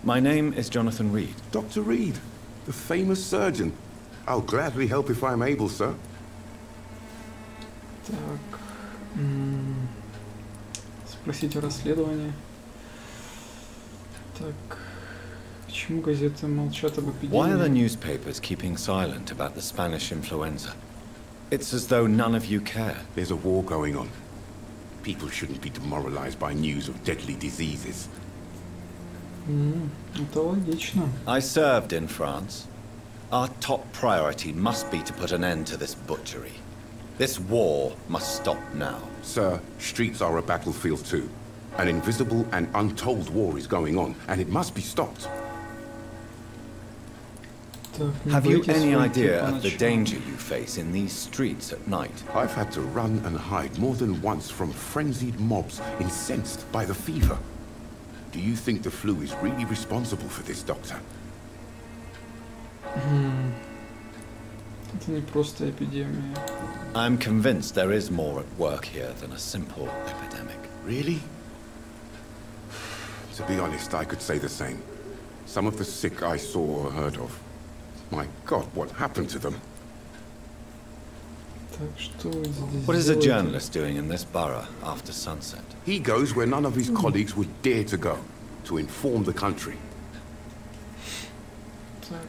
My name is Jonathan Reed. Dr. Reed, the famous surgeon. I'll gladly help if I'm able, sir. Так. Спросить о расследовании. Так. Почему газеты молчат об эпидемии? Why are the newspapers keeping silent about the Spanish influenza? It's as though none of you care. There's a war going on. People shouldn't be demoralized by news of deadly diseases. Это логично. I served in France. Our top priority must be to put an end to this butchery. This war must stop now. Sir, streets are a battlefield too. An invisible and untold war is going on, and it must be stopped. Have you any idea of the danger you face in these streets at night? I've had to run and hide more than once from frenzied mobs incensed by the fever. Do you think the flu is really responsible for this, Doctor? Это не просто эпидемия. I'm convinced there is more at work here than a simple epidemic. Really? To be honest, I could say the same. Some of the sick I saw or heard of. My God, what happened to them? Так, что вы здесь What is a делаете? journalist doing in this borough after sunset? He goes where none of his colleagues would dare to go, to inform the country. Так.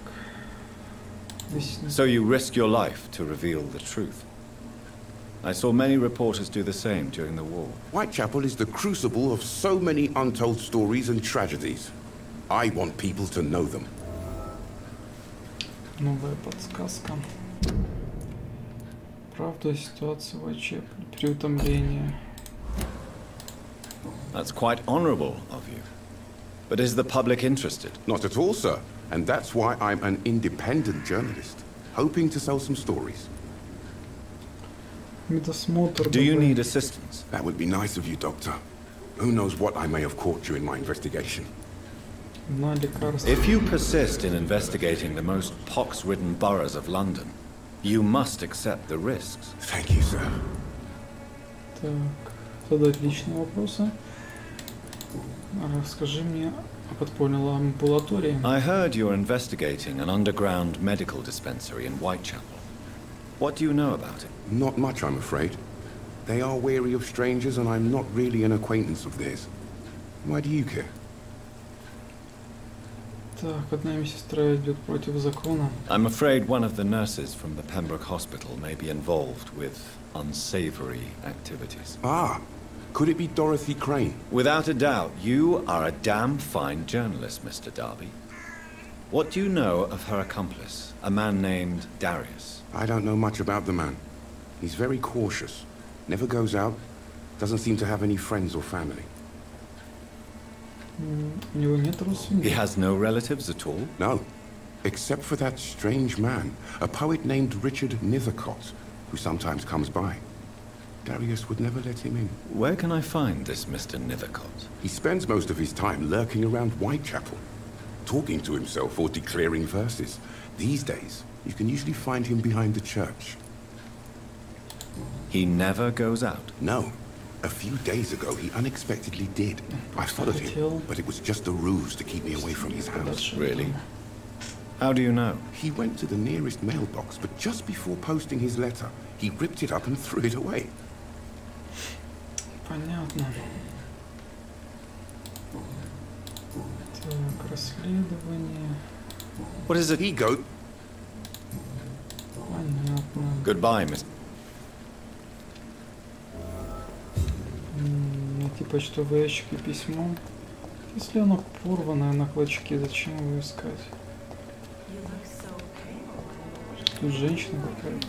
Здесь- So you risk your life to reveal the truth. I saw many reporters do the same during the war. Whitechapel is the crucible of so many untold stories and tragedies. I want people to know them. Новая подсказка. Правда о ситуации в Whitechapel. Переутомление. That's quite honorable of you. But is the public interested? Not at all, sir. And that's why I'm an independent journalist, hoping to sell some stories. Медосмотр. Do you добавить. need assistance? That would be nice of you, Doctor. Who knows what I may have caught during my investigation. На лекарства. If you persist in investigating the most pox-ridden boroughs of London, you must accept the risks. Thank you, sir. Так, задать личные вопросы. Расскажи мне о подпольной амбулатории. I heard you're investigating an underground medical dispensary in Whitechapel. What do you know about it? Not much, I'm afraid. They are wary of strangers, and I'm not really an acquaintance of theirs. Why do you care? Так, одна медсестра идет против закона. I'm afraid one of the nurses from the Pembroke Hospital may be involved with unsavory activities. Ah, could it be Dorothy Crane? Without a doubt, you are a damn fine journalist, Mr. Darby. What do you know of her accomplice, a man named Darius? I don't know much about the man. He's very cautious. Never goes out. Doesn't seem to have any friends or family. У него нет He родственников. has no relatives at all? No. Except for that strange man, a poet named Richard Nethercott, who sometimes comes by. Darius would never let him in. Where can I find this Mr. Nethercott? He spends most of his time lurking around Whitechapel, talking to himself or declaring verses. These days, you can usually find him behind the church. He never goes out. No. A few days ago, he unexpectedly did. I followed him, but it was just a ruse to keep me away from his house. Really? How do you know? He went to the nearest mailbox, but just before posting his letter, he ripped it up and threw it away. Понятно. Так, расследование. What is it? Ego. Понятно. Goodbye, Miss. Найти почтовый ящик и письмо. Если оно порванное на клочке, зачем его искать? Тут женщина какая-то.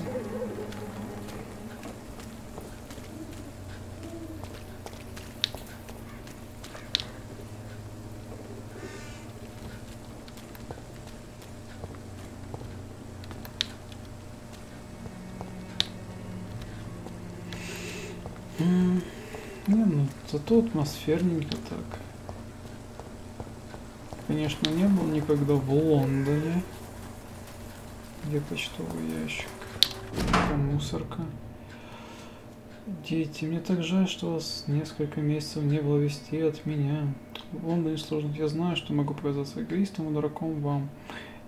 Не, ну зато атмосферненько так. Конечно, не был никогда в Лондоне. Где почтовый ящик? Это мусорка. Дети, мне так жаль, что вас несколько месяцев не было вести от меня. В Лондоне сложно. Я знаю, что могу показаться эгоистом и дураком вам.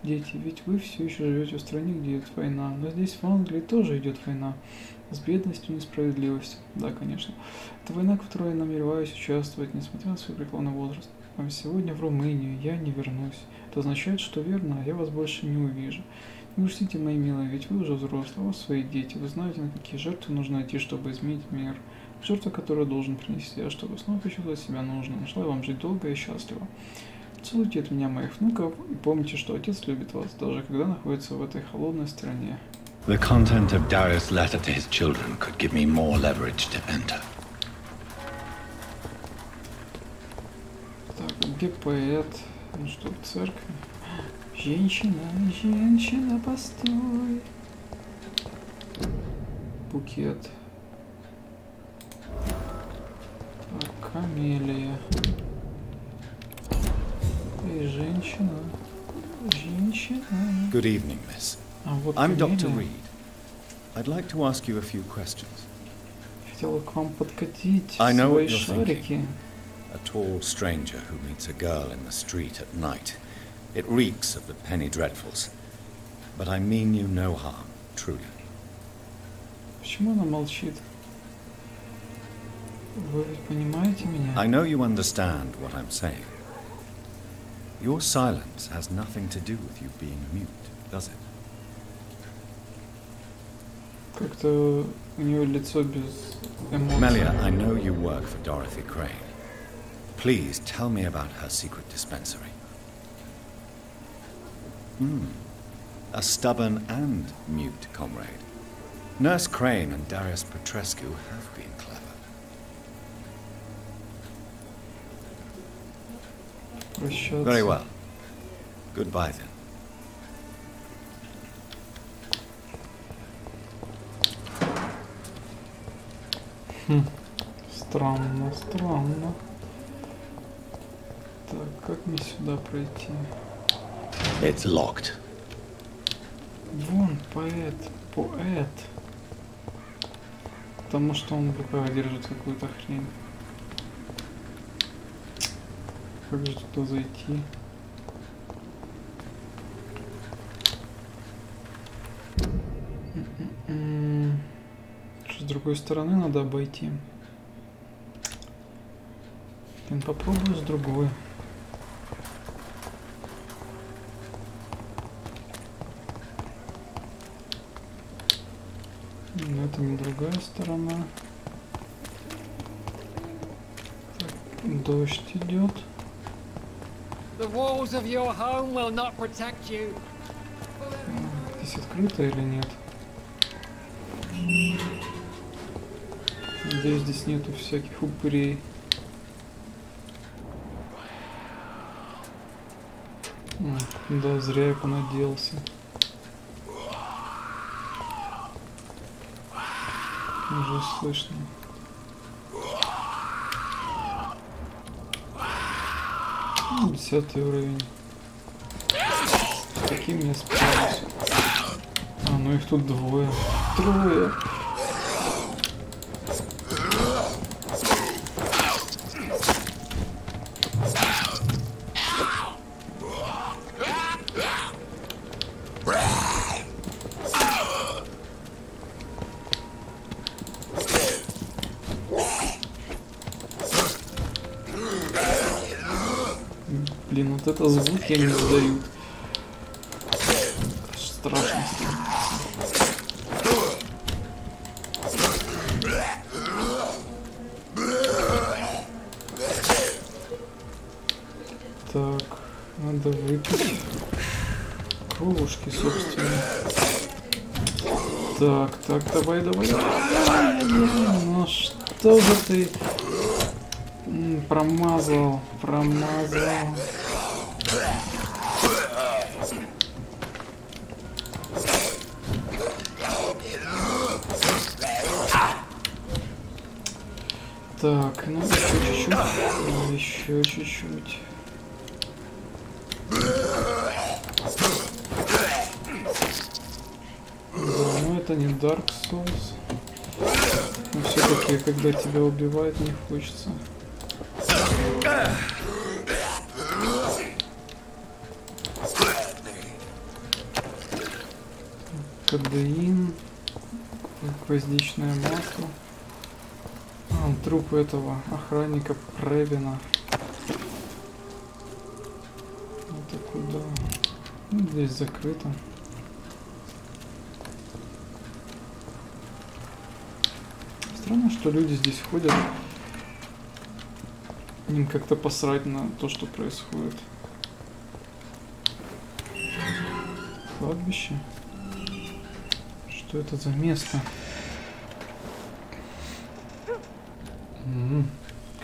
Дети, ведь вы все еще живете в стране, где идет война. Но здесь, в Англии, тоже идет война. С бедностью и несправедливостью. Да, конечно. Это война, в которой я намереваюсь участвовать, несмотря на свой преклонный возраст. А сегодня в Румынию я не вернусь. Это означает, что верно, я вас больше не увижу. Не грустите, мои милые, ведь вы уже взрослые, у вас свои дети. Вы знаете, на какие жертвы нужно идти, чтобы изменить мир. Жертвы, которые должен принести, а чтобы снова почувствовать себя нужным. Желаю вам жить долго и счастливо. Целуйте от меня моих внуков и помните, что отец любит вас, даже когда находится в этой холодной стране. The content of Darius' letter to his children could give me more leverage to enter. Так, где поэт? Ну что, в церкви? Женщина, женщина, постой. Букет. Так, камелия. Эй, женщина. Женщина. Good evening, miss. А вот I'm камелия. Dr. Reed. I'd like to ask you a few questions. Хотела к вам подкатить I know свои what you're шарики. A tall stranger who meets a girl in the street at night. It reeks of the penny dreadfuls. But I mean you no harm, truly. Почему она молчит? Вы ведь понимаете меня? I know you understand what I'm saying. Your silence has nothing to do with you being mute, does it? Как-то у нее лицо без эмоций. Melia, I know you work for Dorothy Crane. Please tell me about her secret dispensary. A stubborn and mute comrade. Nurse Crane and Darius Petrescu have been clever. Прощаться. Very well. Goodbye then. Странно, странно. Так, как мне сюда пройти? It's locked. Вон, поэт. Поэт. Потому что он в руках держит какую-то хрень. Как же туда зайти? Что, с другой стороны надо обойти? Блин, попробую с другой. Но это не другая сторона. Так, дождь идет. The walls of your home will not protect you. Здесь открыто или нет? Надеюсь, здесь нету всяких упырей. Да, зря я понадеялся. Уже слышно. Ну, 10 уровень. С каким мне справлюсь? А, ну их тут двое. Трое. Вот это звуки они издают. Страшно. Так, надо выпить кружки, собственно. Так, давай. Ну что же ты промазал. Так, ну еще чуть-чуть. Ну это не Dark Souls. Но все-таки, когда тебя убивают, не хочется. Кадеин, гвоздичное масло. Труп этого охранника Превина. Это куда? Ну, здесь закрыто. Странно, что люди здесь ходят. Им как-то посрать на то, что происходит. Кладбище. Что это за место?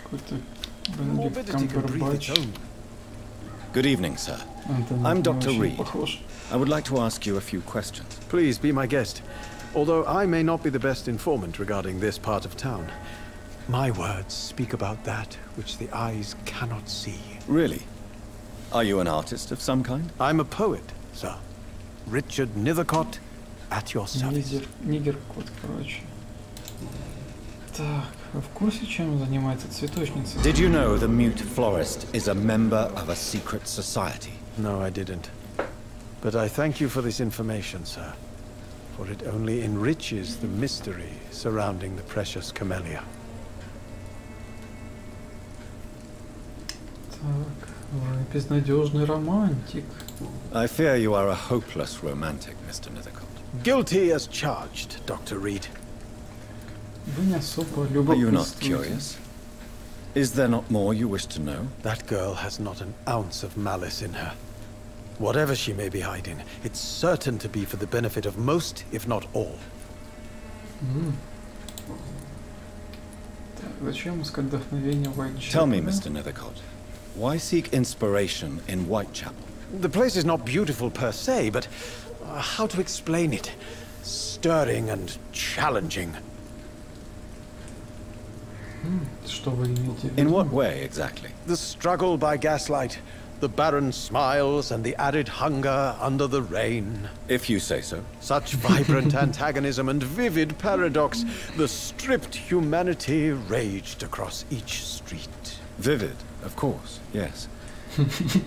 Какой-то Бенедикт Камбербэтч. Good evening, sir. I'm Dr. Reed. I would like to ask you a few questions. Please be my guest. Although I may not be the best informant regarding this part of town, my words speak about that which the eyes cannot see. Really? Are you an artist of some kind? I'm a poet, sir. Richard Nethercott, at your service. Нигер-кот, короче. Так, в курсе, чем занимается цветочница? Did you know the mute florist is a member of a secret society? No, I didn't. But I thank you for this information, sir. For it only enriches the mystery surrounding the precious camellia. Так, вы безнадежный романтик. I fear you are a hopeless romantic, Mr. Nethercott. Guilty as charged, Dr. Reed. Вы не особо Are you not любопытствуете. curious? Is there not more you wish to know? That girl has not an ounce of malice in her. Whatever she may be hiding, it's certain to be for the benefit of most, if not all. Так, зачем искать вдохновение в Whitechapel? Tell me, Mr. Nethercott, why seek inspiration in Whitechapel? The place is not beautiful per se, but how to explain it? Stirring and challenging. Что вы имеете в виду? In what way, exactly? The struggle by gaslight, the barren smiles and the added hunger under the rain. If you say so. Such vibrant antagonism and vivid paradox, the stripped humanity raged across each street. Vivid, of course, yes.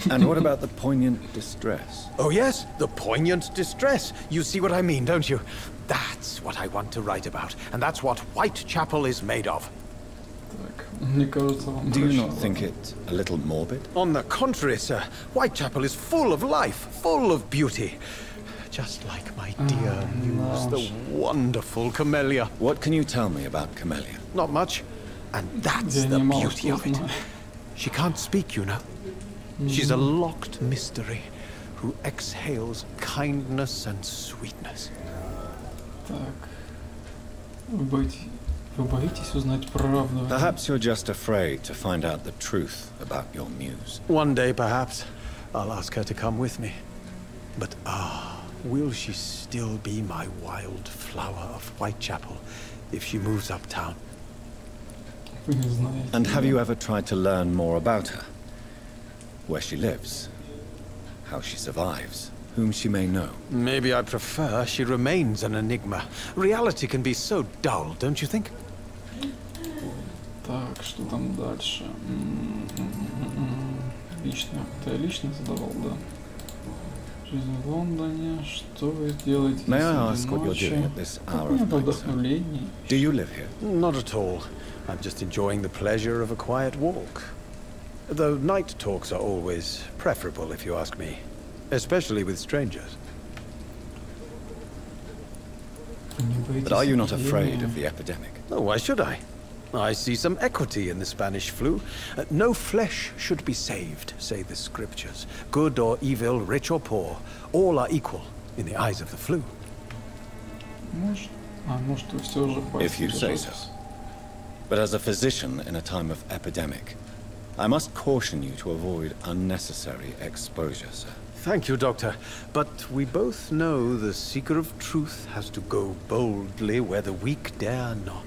And what about the poignant distress? Oh yes, the poignant distress. You see what I mean, don't you? That's what I want to write about, and that's what Whitechapel is made of. Так, мне кажется, вам Do you not прощало. think it a little morbid? On the contrary, sir, Whitechapel is full of life, full of beauty. Just like my dear muse, the wonderful Camellia. What can you tell me about Camellia? Not much, and that's Я the не мало beauty что of it. знаю. She can't speak, you know. She's a locked mystery who exhales kindness and sweetness. Так, вы боитесь узнать правду? Perhaps you're just afraid to find out the truth about your muse. One day, perhaps, I'll ask her to come with me. But will she still be my wild flower of Whitechapel if she moves uptown? Вы не знаете. And have you ever tried to learn more about her? Where she lives, how she survives, whom she may know? Maybe I prefer she remains an enigma. Reality can be so dull, don't you think? Так, что там дальше? Лично. Ты лично задавал, да? Жизнь в Лондоне. Что вы делаете May I среди ask what you're doing ночи? at this hour Какое of night, sir? вдохновление? Do you live here? Not at all. I'm just enjoying the pleasure of a quiet walk. Though night talks are always preferable, if you ask me. Especially with strangers. But are you not afraid of the epidemic? Oh, why should I? I see some equity in the Spanish flu. No flesh should be saved, say the scriptures. Good or evil, rich or poor, all are equal in the eyes of the flu. If you say so. But as a physician in a time of epidemic, I must caution you to avoid unnecessary exposure, sir. Thank you, Doctor. But we both know the seeker of truth has to go boldly where the weak dare not.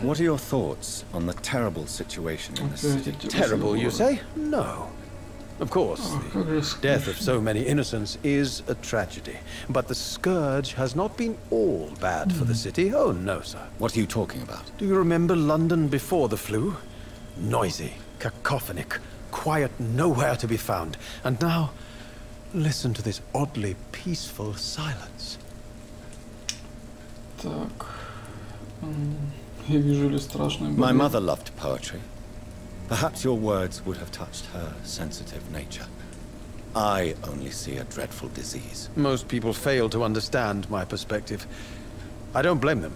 What are your thoughts on the terrible situation in this city? Terrible, you say? No. Of course, the death of so many innocents is a tragedy. But the scourge has not been all bad for the city. Oh, no, sir. What are you talking about? Do you remember London before the flu? Noisy, cacophonic, quiet nowhere to be found. And now, listen to this oddly peaceful silence. My mother loved poetry. Perhaps your words would have touched her sensitive nature. I only see a dreadful disease. Most people fail to understand my perspective. I don't blame them.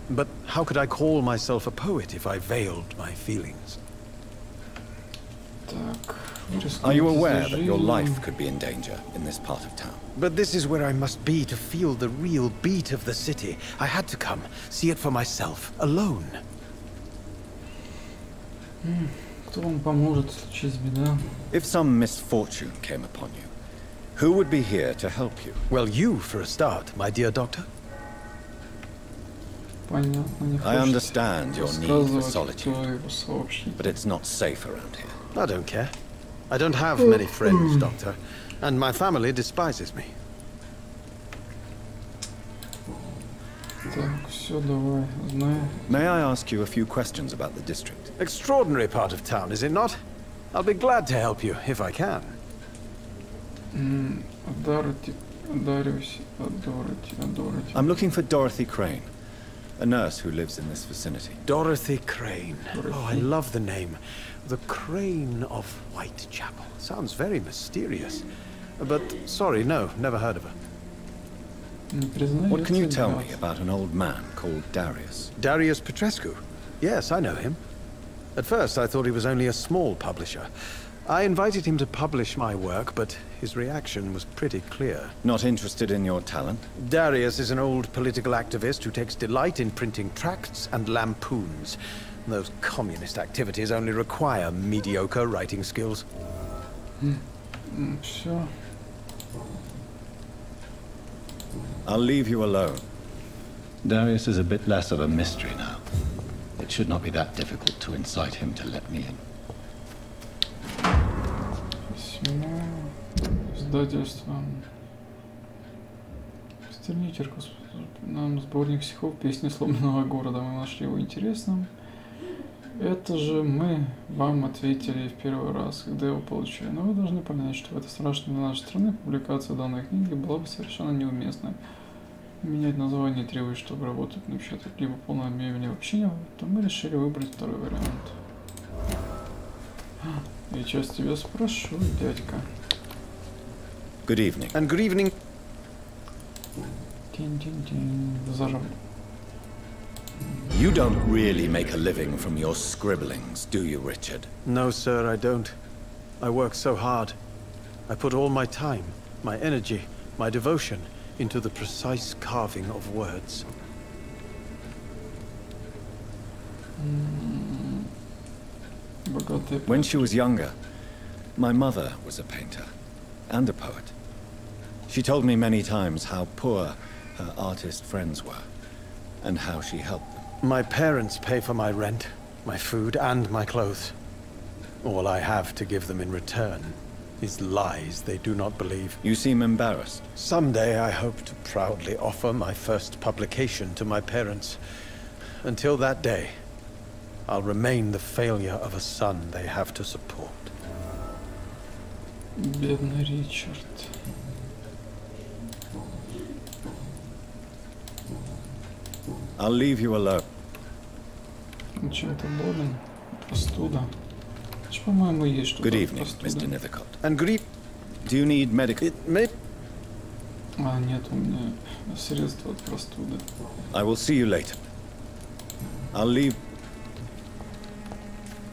But how could I call myself a poet if I veiled my feelings? Are you aware that your life could be in danger in this part of town? But this is where I must be to feel the real beat of the city. I had to come, see it for myself, alone. If some misfortune came upon you, who would be here to help you? Well, you for a start, my dear doctor. I understand your need for solitude, but it's not safe around here. I don't care. I don't have many friends, Doctor, and my family despises me. May I ask you a few questions about the district? Extraordinary part of town, is it not? I'll be glad to help you, if I can. I'm looking for Dorothy Crane, a nurse who lives in this vicinity. Dorothy Crane. Oh, I love the name. The Crane of Whitechapel. Sounds very mysterious. But, sorry, no, never heard of her. What can you tell me about an old man called Darius? Darius Petrescu? Yes, I know him. At first, I thought he was only a small publisher. I invited him to publish my work, but his reaction was pretty clear. Not interested in your talent? Darius is an old political activist who takes delight in printing tracts and lampoons. Those communist activities only require mediocre writing skills. Sure. I'll leave you alone. Darius is a bit less of a mystery now. It should not be that difficult to incite him to let me in. Письмо. Издательство. Стернитер, нам сборник стихов «Песни сломленного города». Мы нашли его интересным. Это же мы вам ответили в первый раз, когда его получили. Но вы должны понять, что в этой страшной для нашей страны публикация данной книги была бы совершенно неуместной. Менять название требует, чтобы работать, напечатать либо полное имя вообще не, то мы решили выбрать второй вариант. Я сейчас тебя спрошу, дядька. Good evening. And good evening. Зажал. You don't really make a living from your scribblings, do you, Richard? No, sir, I don't. I work so hard. I put all my time, my energy, my devotion into the precise carving of words. When she was younger, my mother was a painter and a poet. She told me many times how poor her artist friends were and how she helped them. My parents pay for my rent, my food, and my clothes. All I have to give them in return is lies they do not believe. You seem embarrassed. Someday I hope to proudly offer my first publication to my parents. Until that day, I'll remain the failure of a son they have to support. Бедный Ричард. I'll leave you alone. чем-то болен. Простуда. По-моему, есть что-то. Good evening, Mr. Nethercott. And good evening. Do you need medical? А, нет, у меня средства от простуды. I will see you later. I'll leave.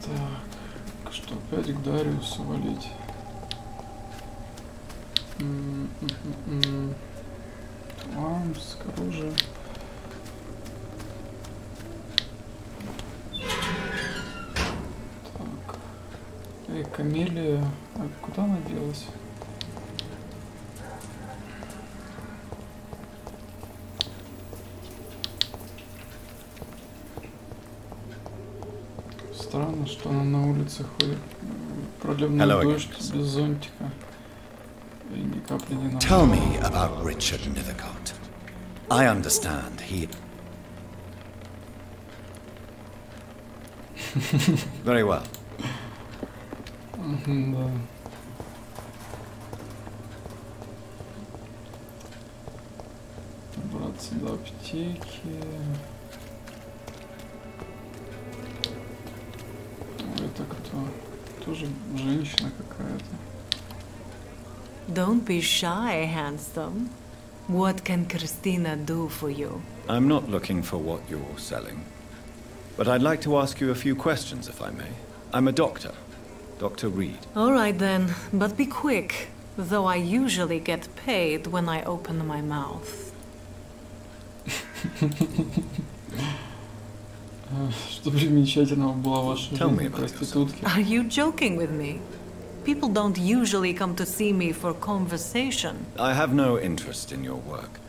Так, что опять к Дариусу валить? Ламс, оружие. Так. Эй, Камелия. А куда она делась? Странно, что она на улице ходит. Проливной дождь без зонтика. И ни капли не надо. Tell me about Richard Nethercott. I understand he... Very well. Да. Добраться до аптеки. Это кто? Тоже женщина какая-то. Don't be shy, handsome. What can Christina do for you? I'm not looking for what you're selling. But I'd like to ask you a few questions, if I may. I'm a doctor. Dr. Reed. All right then, but be quick. Though I usually get paid when I open my mouth. Что примечательного была ваша жизнь проститутки? Are you joking with me? People don't usually come to see me for conversation. I have no interest in your work.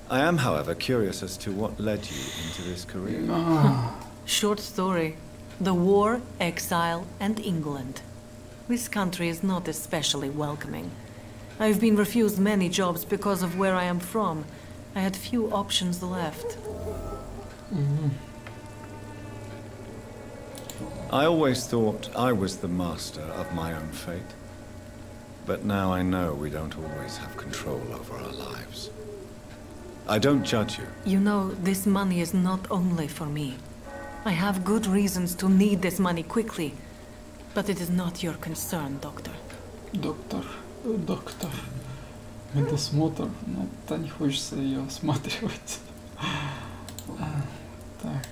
I am, however, curious as to what led you into this career. Short story. The war, exile, and England. This country is not especially welcoming. I've been refused many jobs because of where I am from. I had few options left. I always thought I was the master of my own fate. But now I know we don't always have control over our lives. I don't judge you. You know, this money is not only for me. I have good reasons to need this money quickly. But it is not your concern, Doctor. Доктор. Медосмотр. Ну, то не хочется ее осматривать. Так.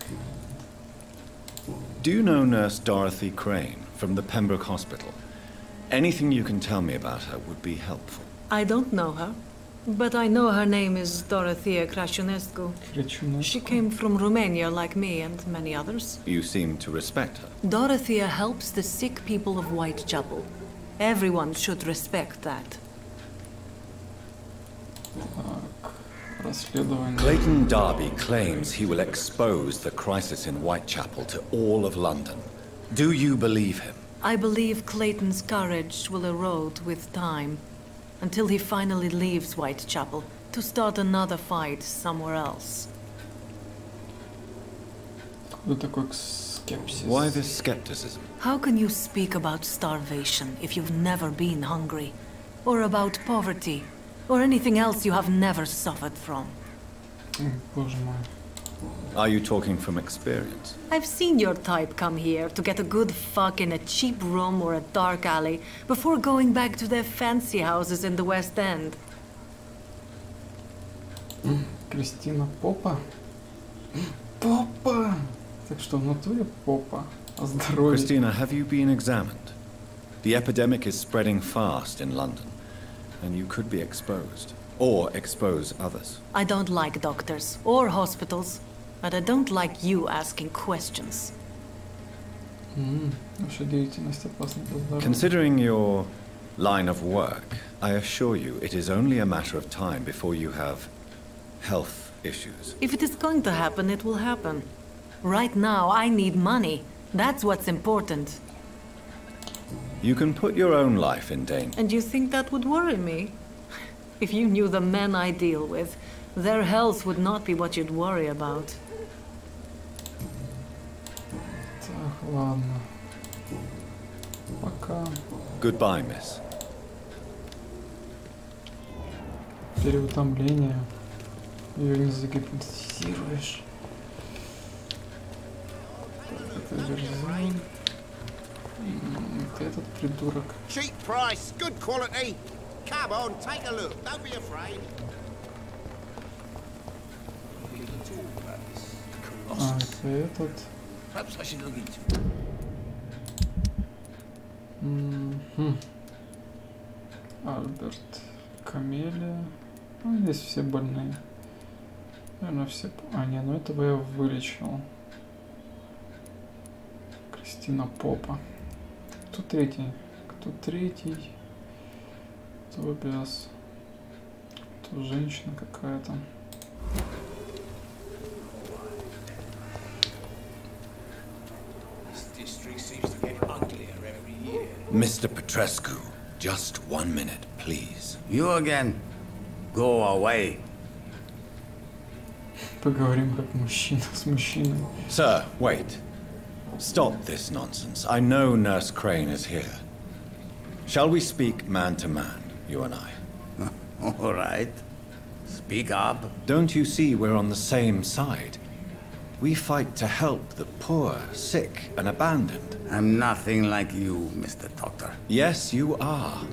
Do you know Nurse Dorothy Crane from the Pembroke Hospital? Anything you can tell me about her would be helpful. I don't know her, but I know her name is Dorothea Crăciunescu. She came from Romania like me and many others. You seem to respect her. Dorothea helps the sick people of Whitechapel. Everyone should respect that. Clayton Darby claims he will expose the crisis in Whitechapel to all of London. Do you believe him? I believe Clayton's courage will erode with time, until he finally leaves Whitechapel to start another fight somewhere else. Why this skepticism? How can you speak about starvation if you've never been hungry? Or about poverty? Or anything else you have never suffered from? Are you talking from experience? I've seen your type come here to get a good fuck in a cheap room or a dark alley before going back to their fancy houses in the West End. Кристина Попа? Попа! Так что в натуре попа. О здоровье. Christina, have you been examined? The epidemic is spreading fast in London, and you could be exposed. Or expose others. I don't like doctors or hospitals, but I don't like you asking questions. Considering your line of work, I assure you it is only a matter of time before you have health issues. If it is going to happen, it will happen. Right now, I need money. That's what's important. You can put your own life in danger. And you think that would worry me? If you knew the men I deal with, their health would not be what you'd worry about. Так, ладно. Пока. Goodbye, miss. Переутомление. Ее не загипнотизируешь. Так, Это верзон. Это этот придурок. Cheap price, good quality. Come on, take a look. Don't be afraid. А, это этот. Альберт, Камелия. Ну, здесь все больные. Наверное, все... А, не, ну этого я вылечил. Кристина Попа. Кто третий? Кто третий? Тобиас. Кто женщина какая-то. Mr. Petrescu, just 1 minute, please. You again? Go away. Поговорим как мужчина с мужчиной. Sir, wait. Stop this nonsense. I know Nurse Crane is here. Shall we speak man to man, you and I? All right. Speak up. Don't you see we're on the same side? We fight to help the poor, sick, and abandoned. I'm nothing like you, Mr. Doctor. Yes, you are.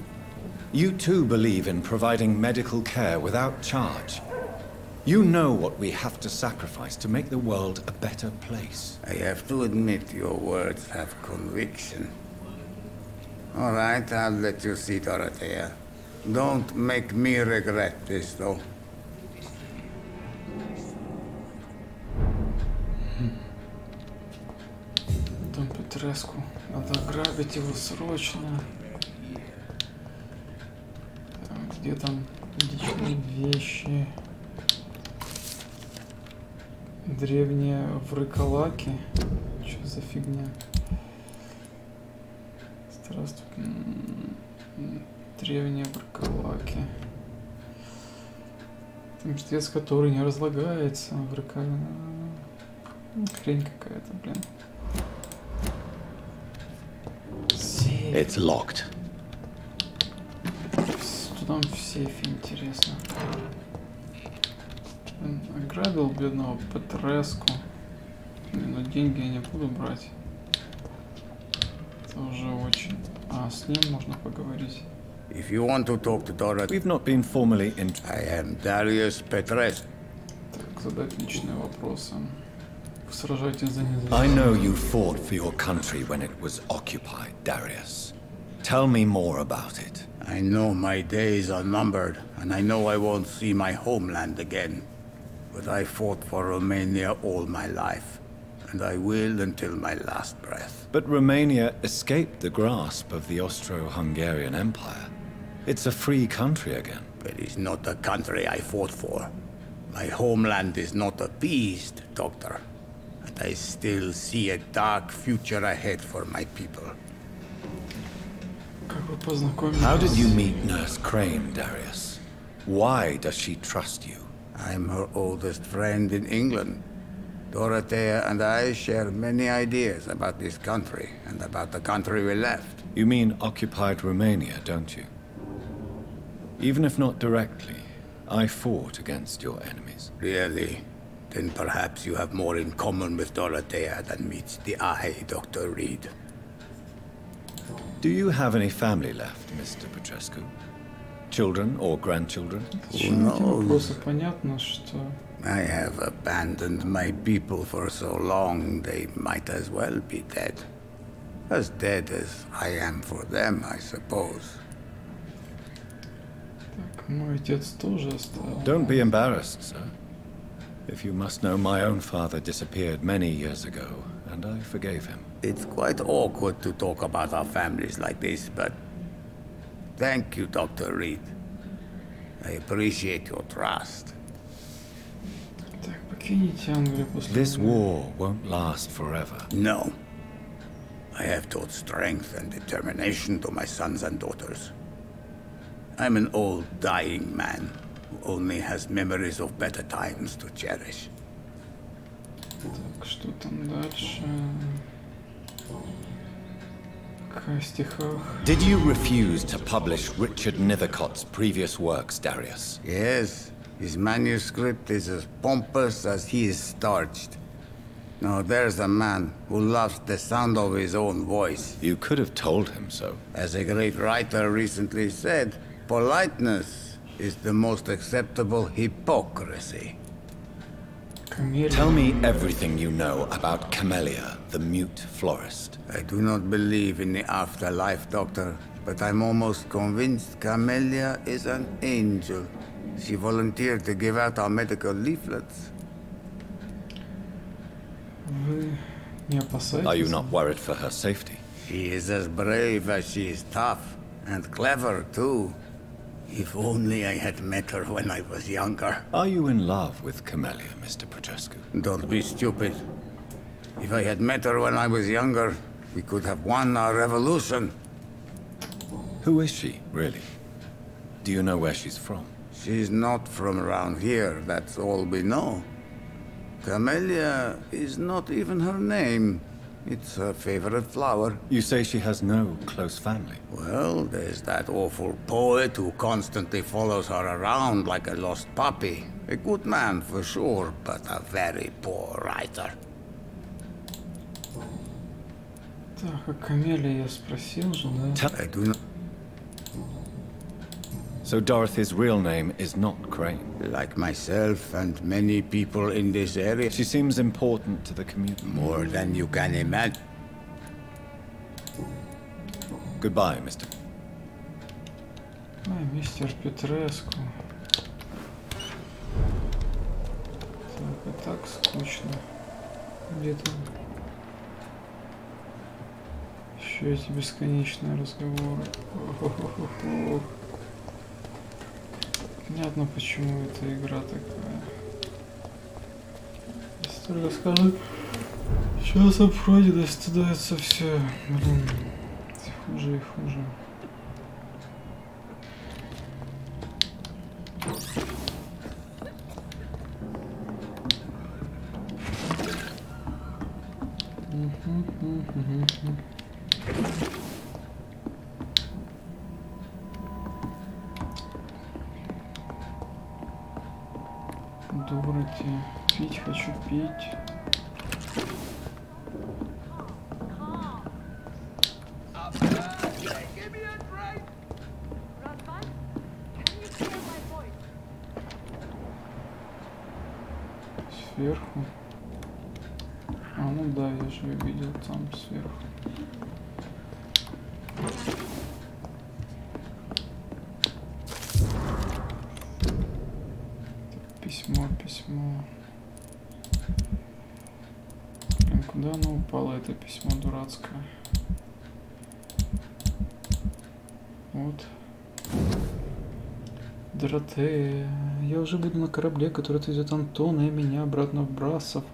You too believe in providing medical care without charge. You know what we have to sacrifice to make the world a better place. I have to admit your words have conviction. All right, I'll let you see Dorothea. Don't make me regret this, though. Дом Петреску. Надо ограбить его срочно. Так, где там личные вещи? Древние врыколаки. Что за фигня? Здравствуй. Древние врыколаки. Мертвец, который не разлагается. Хрень какая-то, блин. It's locked. Что там в сейфе, интересно? Ограбил бедного Петреску. Но деньги я не буду брать. Это уже очень... А, с ним можно поговорить. If you want to talk to Dorothy, We've not been formally I am Darius Petrescu. Так, задать личные вопросы. Вы сражаетесь за независимость. I know you fought for your country when it was occupied, Darius. Tell me more about it. I know my days are numbered, and I know I won't see my homeland again. But I fought for Romania all my life, and I will until my last breath. But Romania escaped the grasp of the Austro-Hungarian Empire. It's a free country again. But it's not the country I fought for. My homeland is not appeased, Doctor. And I still see a dark future ahead for my people. How did you meet Nurse Crane, Darius? Why does she trust you? I'm her oldest friend in England. Dorothea and I share many ideas about this country and about the country we left. You mean occupied Romania, don't you? Even if not directly, I fought against your enemies. Really? Then perhaps you have more in common with Dorothea than meets the eye, Dr. Reed. Do you have any family left, Mr. Petrescu? Children or grandchildren? Who knows? Понятно, что... I have abandoned my people for so long, they might as well be dead. As dead as I am for them, I suppose. Так, мой отец тоже оставил. Don't be embarrassed, sir. If you must know, my own father disappeared many years ago, and I forgave him. It's quite awkward to talk about our families like this, but... Thank you, Dr. Reed. I appreciate your trust. Так, покинете Англию после... This war won't last forever. No. I have taught strength and determination to my sons and daughters. I'm an old, dying man who only has memories of better times to cherish. Так, что там дальше? В стихах. Did you refuse to publish Richard Nethercott's previous works, Darius? Yes, his manuscript is as pompous as he is starched. No, there's a man who loves the sound of his own voice. You could have told him so. As a great writer recently said, politeness is the most acceptable hypocrisy. Tell me everything you know about Camellia, the mute florist. I do not believe in the afterlife, Doctor, but I'm almost convinced Camellia is an angel. She volunteered to give out our medical leaflets. Are you not worried for her safety? She is as brave as she is tough, and clever too. If only I had met her when I was younger. Are you in love with Camellia, Mr. Progescu? Don't be stupid. If I had met her when I was younger, we could have won our revolution. Who is she, really? Do you know where she's from? She's not from around here, that's all we know. Camellia is not even her name. It's her favorite flower. You say she has no close family? Well, there's that awful poet who constantly follows her around like a lost puppy. A good man for sure, but a very poor writer. Так, а Камелия я спросил же, да? I do not... So Dorothy's real name is not Crane? Like myself and many people in this area. She seems important to the community. More than you can imagine. Goodbye, Mr. Ай, мистер Петреску. Так, и так скучно. Где-то... Еще эти бесконечные разговоры. Ох-ох-ох-ох. Понятно, почему эта игра такая. Если только скажу, часом пройдет, становится все, блин, все хуже и хуже. Дороти, пить хочу, пить. Сверху. А, ну да, я же видел там сверху. Письмо. Блин, куда оно упало, это письмо дурацкое? Вот. Доротея, я уже буду на корабле, который отвезет Антона и меня обратно в Брасов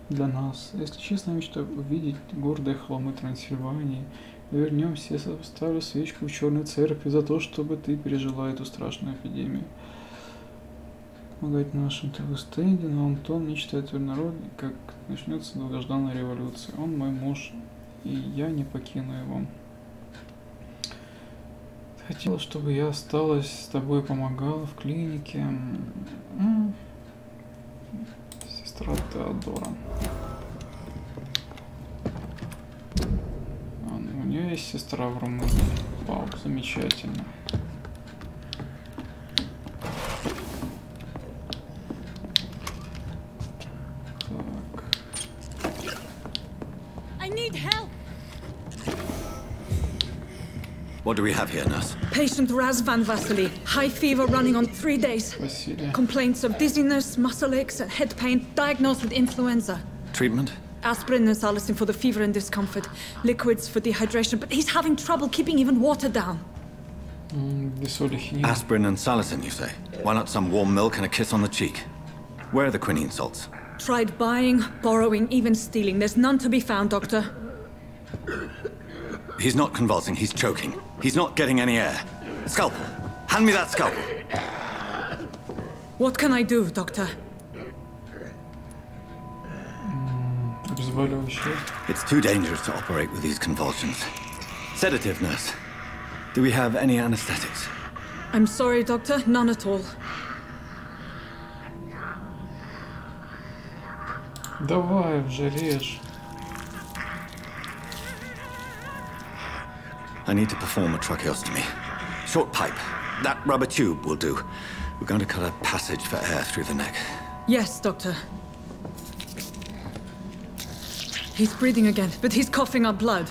для нас. Если честно, я мечтаю увидеть гордые холмы Трансильвании. Вернемся, я ставлю свечку в черной церкви за то, чтобы ты пережила эту страшную эпидемию. Помогать нашим ТВ-стенде, но Антон мечтает в народе, как начнется долгожданная революция. Он мой муж, и я не покину его. Хотела, чтобы я осталась с тобой, помогала в клинике. Сестра Теодора. У нее есть сестра в Румынии. Вау, замечательно. What do we have here, nurse? Patient Raz Van Vasily. High fever running on 3 days. Complaints of dizziness, muscle aches, and head pain. Diagnosed with influenza. Treatment? Aspirin and salicin for the fever and discomfort. Liquids for dehydration, but he's having trouble keeping even water down. Aspirin and salicin, you say? Why not some warm milk and a kiss on the cheek? Where are the quinine salts? Tried buying, borrowing, even stealing. There's none to be found, Doctor. He's not convulsing, he's choking. He's not getting any air. Scalpel! Hand me that scalpel! What can I do, Doctor? It's too dangerous to operate with these convulsions. Sedative, nurse. Do we have any anesthetics? I'm sorry, Doctor. None at all. Давай, уже режь. I need to perform a tracheostomy. Short pipe. That rubber tube will do. We're going to cut a passage for air through the neck. Yes, Doctor. He's breathing again, but he's coughing up blood.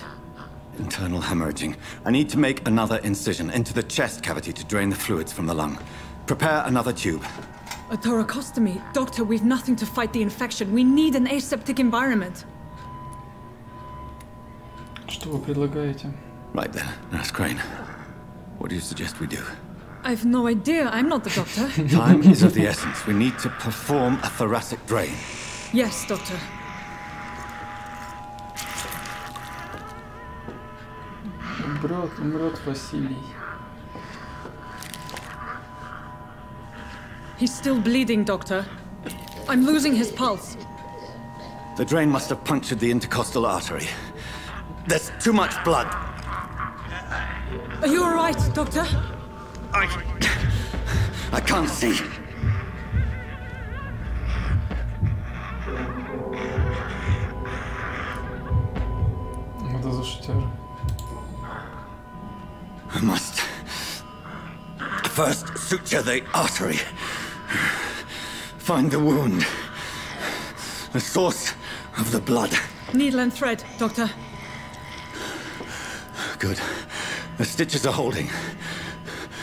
Internal hemorrhaging. I need to make another incision into the chest cavity to drain the fluids from the lung. Prepare another tube. A thoracostomy? Doctor, we've nothing to fight the infection. We need an aseptic environment. Что вы предлагаете? Right then, Nurse Crane. What do you suggest we do? I've no idea. I'm not the doctor. Time is of the essence. We need to perform a thoracic drain. Yes, Doctor. Умрет Василий. He's still bleeding, Doctor. I'm losing his pulse. The drain must have punctured the intercostal artery. There's too much blood. Are you all right, Doctor? I can't see. Это за шутер. I must first suture the artery. Find the wound. The source of the blood. Needle and thread, Doctor. Good. The stitches are holding.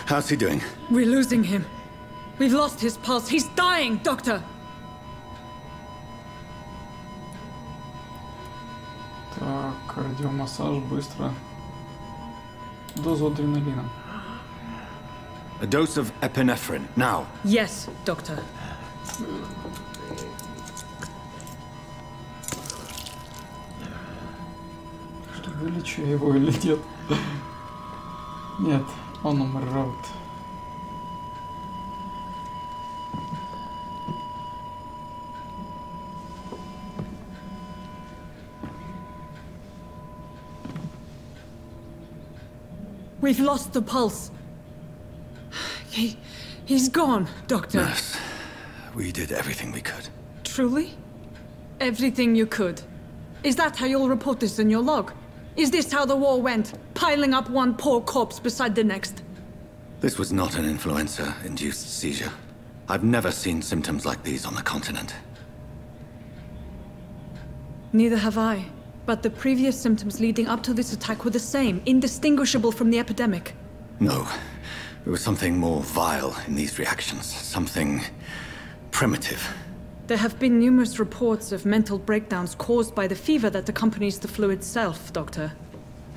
How's he doing? We're losing him. We've lost his pulse. He's dying, Doctor. Так, кардиомассаж быстро. Дозу адреналина. A dose of epinephrine, now. Yes, Doctor. Что, вылечу я его или нет? Нет, он умрет. We've lost the pulse. He's gone, Doctor. Nurse, we did everything we could. Truly? Everything you could? Is that how you'll report this in your log? Is this how the war went? Piling up one poor corpse beside the next? This was not an influenza-induced seizure. I've never seen symptoms like these on the continent. Neither have I. But the previous symptoms leading up to this attack were the same, indistinguishable from the epidemic. No. There was something more vile in these reactions. Something primitive. There have been numerous reports of mental breakdowns caused by the fever that accompanies the flu itself, Doctor.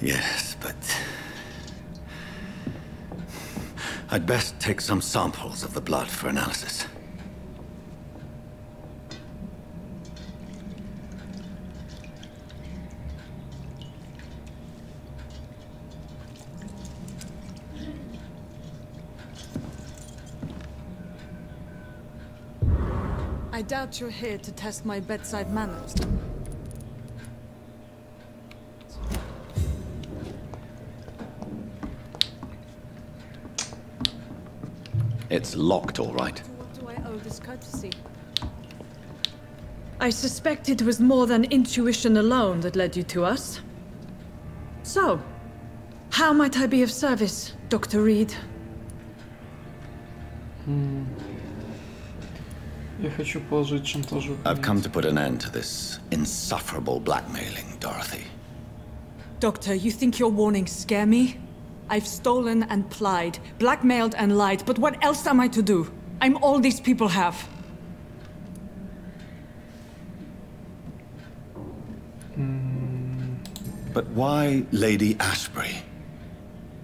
Yes, but... I'd best take some samples of the blood for analysis. I doubt you're here to test my bedside manners. It's locked, all right. To what do I owe this courtesy? I suspect it was more than intuition alone that led you to us. So, how might I be of service, Dr. Reed? Я хочу положить шантажу. I've come to put an end to this insufferable blackmailing, Dorothy. Doctor, you think your warnings scare me? I've stolen and plied, blackmailed and lied, but what else am I to do? I'm all these people have. But why Lady Ashbury?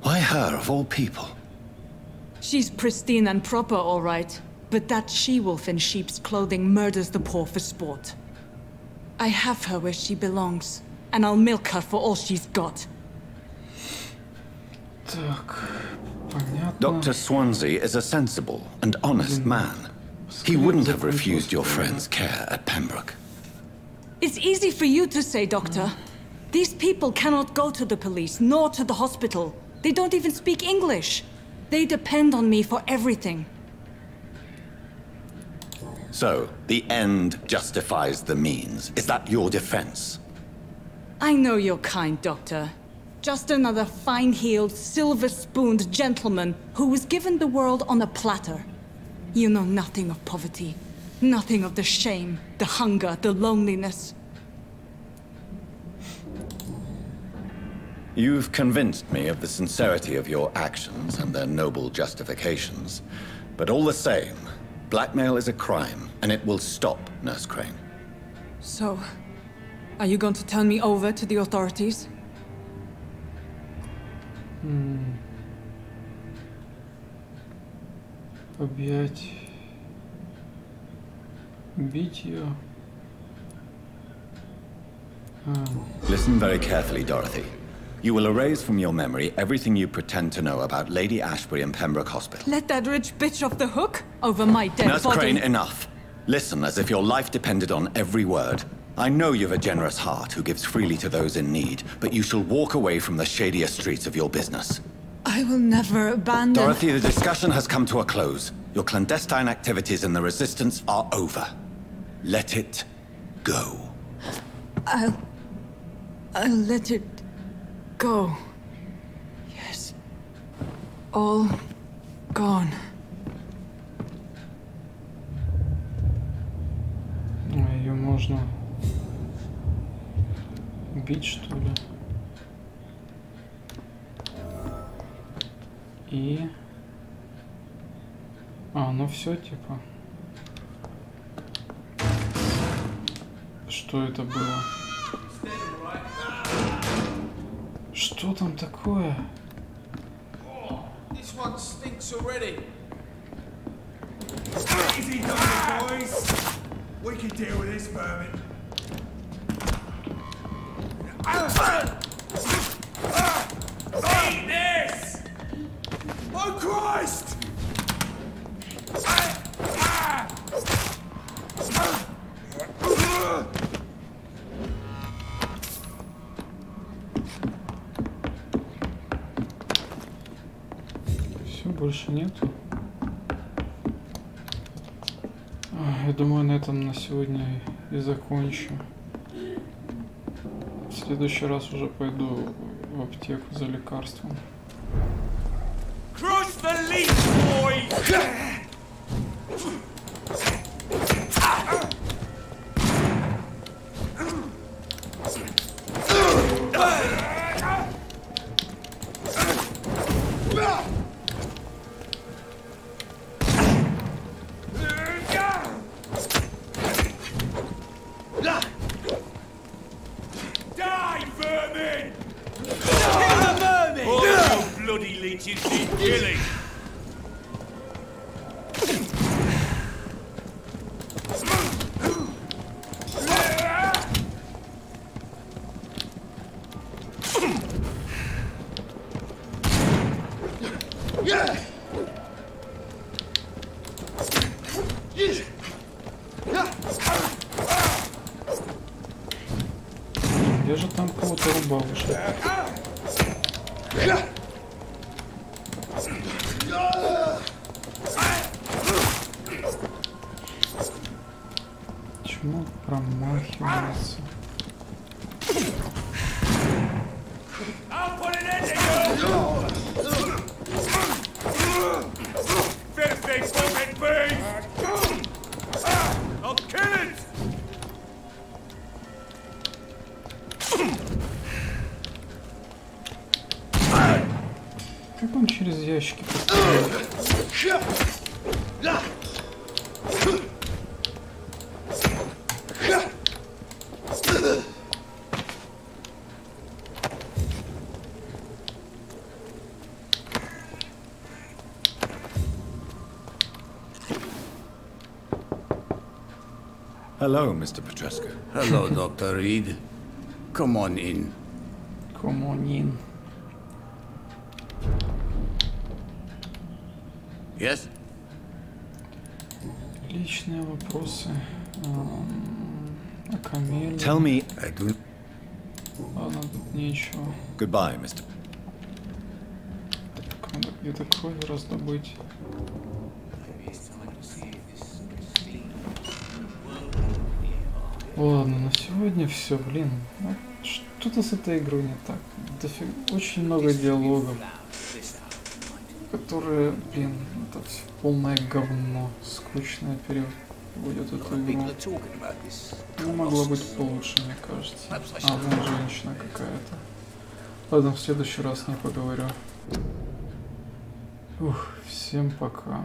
Why her, of all people? She's pristine and proper, all right. But that she-wolf in sheep's clothing murders the poor for sport. I have her where she belongs, and I'll milk her for all she's got. Так, понятно. Dr. Swansea is a sensible and honest man. He wouldn't have refused your friend's care at Pembroke. It's easy for you to say, Doctor. These people cannot go to the police, nor to the hospital. They don't even speak English. They depend on me for everything. So, the end justifies the means. Is that your defense? I know you're kind, Doctor. Just another fine-heeled, silver-spooned gentleman who was given the world on a platter. You know nothing of poverty. Nothing of the shame, the hunger, the loneliness. You've convinced me of the sincerity of your actions and their noble justifications. But all the same, blackmail is a crime, and it will stop, Nurse Crane. So, are you going to turn me over to the authorities? Побить. Бить ее. Listen very carefully, Dorothy. You will erase from your memory everything you pretend to know about Lady Ashbury and Pembroke Hospital. Let that rich bitch off the hook over my dead Nurse body. Crane, enough. Listen as if your life depended on every word. I know you've a generous heart who gives freely to those in need, but you shall walk away from the shadier streets of your business. I will never abandon... Dorothy, the discussion has come to a close. Your clandestine activities in the Resistance are over. Let it go. I'll let it go. Yes. All gone. Ее можно бить, что ли? И... ну все, типа. Что это было? Что там такое? This one stinks already. Easy done, boys. We can deal with this vermin. Eat this! Oh Christ! Все, больше нету. Я думаю, на этом на сегодня и закончу. В следующий раз уже пойду в аптеку за лекарством. Cross the leash, boys! Die, vermin! Kill the vermin! All you bloody leeches need killing! Где же там кого-то рубал уже? Почему промахивается? I'll put an end to you! Filthy fucking beast! I'll kill it! Как он через ящики поставил? Hello, Mr. Petrescu. Hello, Dr. Reed. Come on in. Come on in. Yes? Личные вопросы. О Камиле. Tell me... I do... Ладно, тут нечего. Goodbye, Mr. Так, надо где-то кровь раздобыть. Ладно, на сегодня все, блин. Ну, что-то с этой игрой не так. Очень много диалогов, которые, блин, это все полное говно. Скучное переводит эту игру. Ну, могла быть получше, мне кажется. А, вон женщина какая-то. Ладно, в следующий раз не поговорю. Ух, всем пока.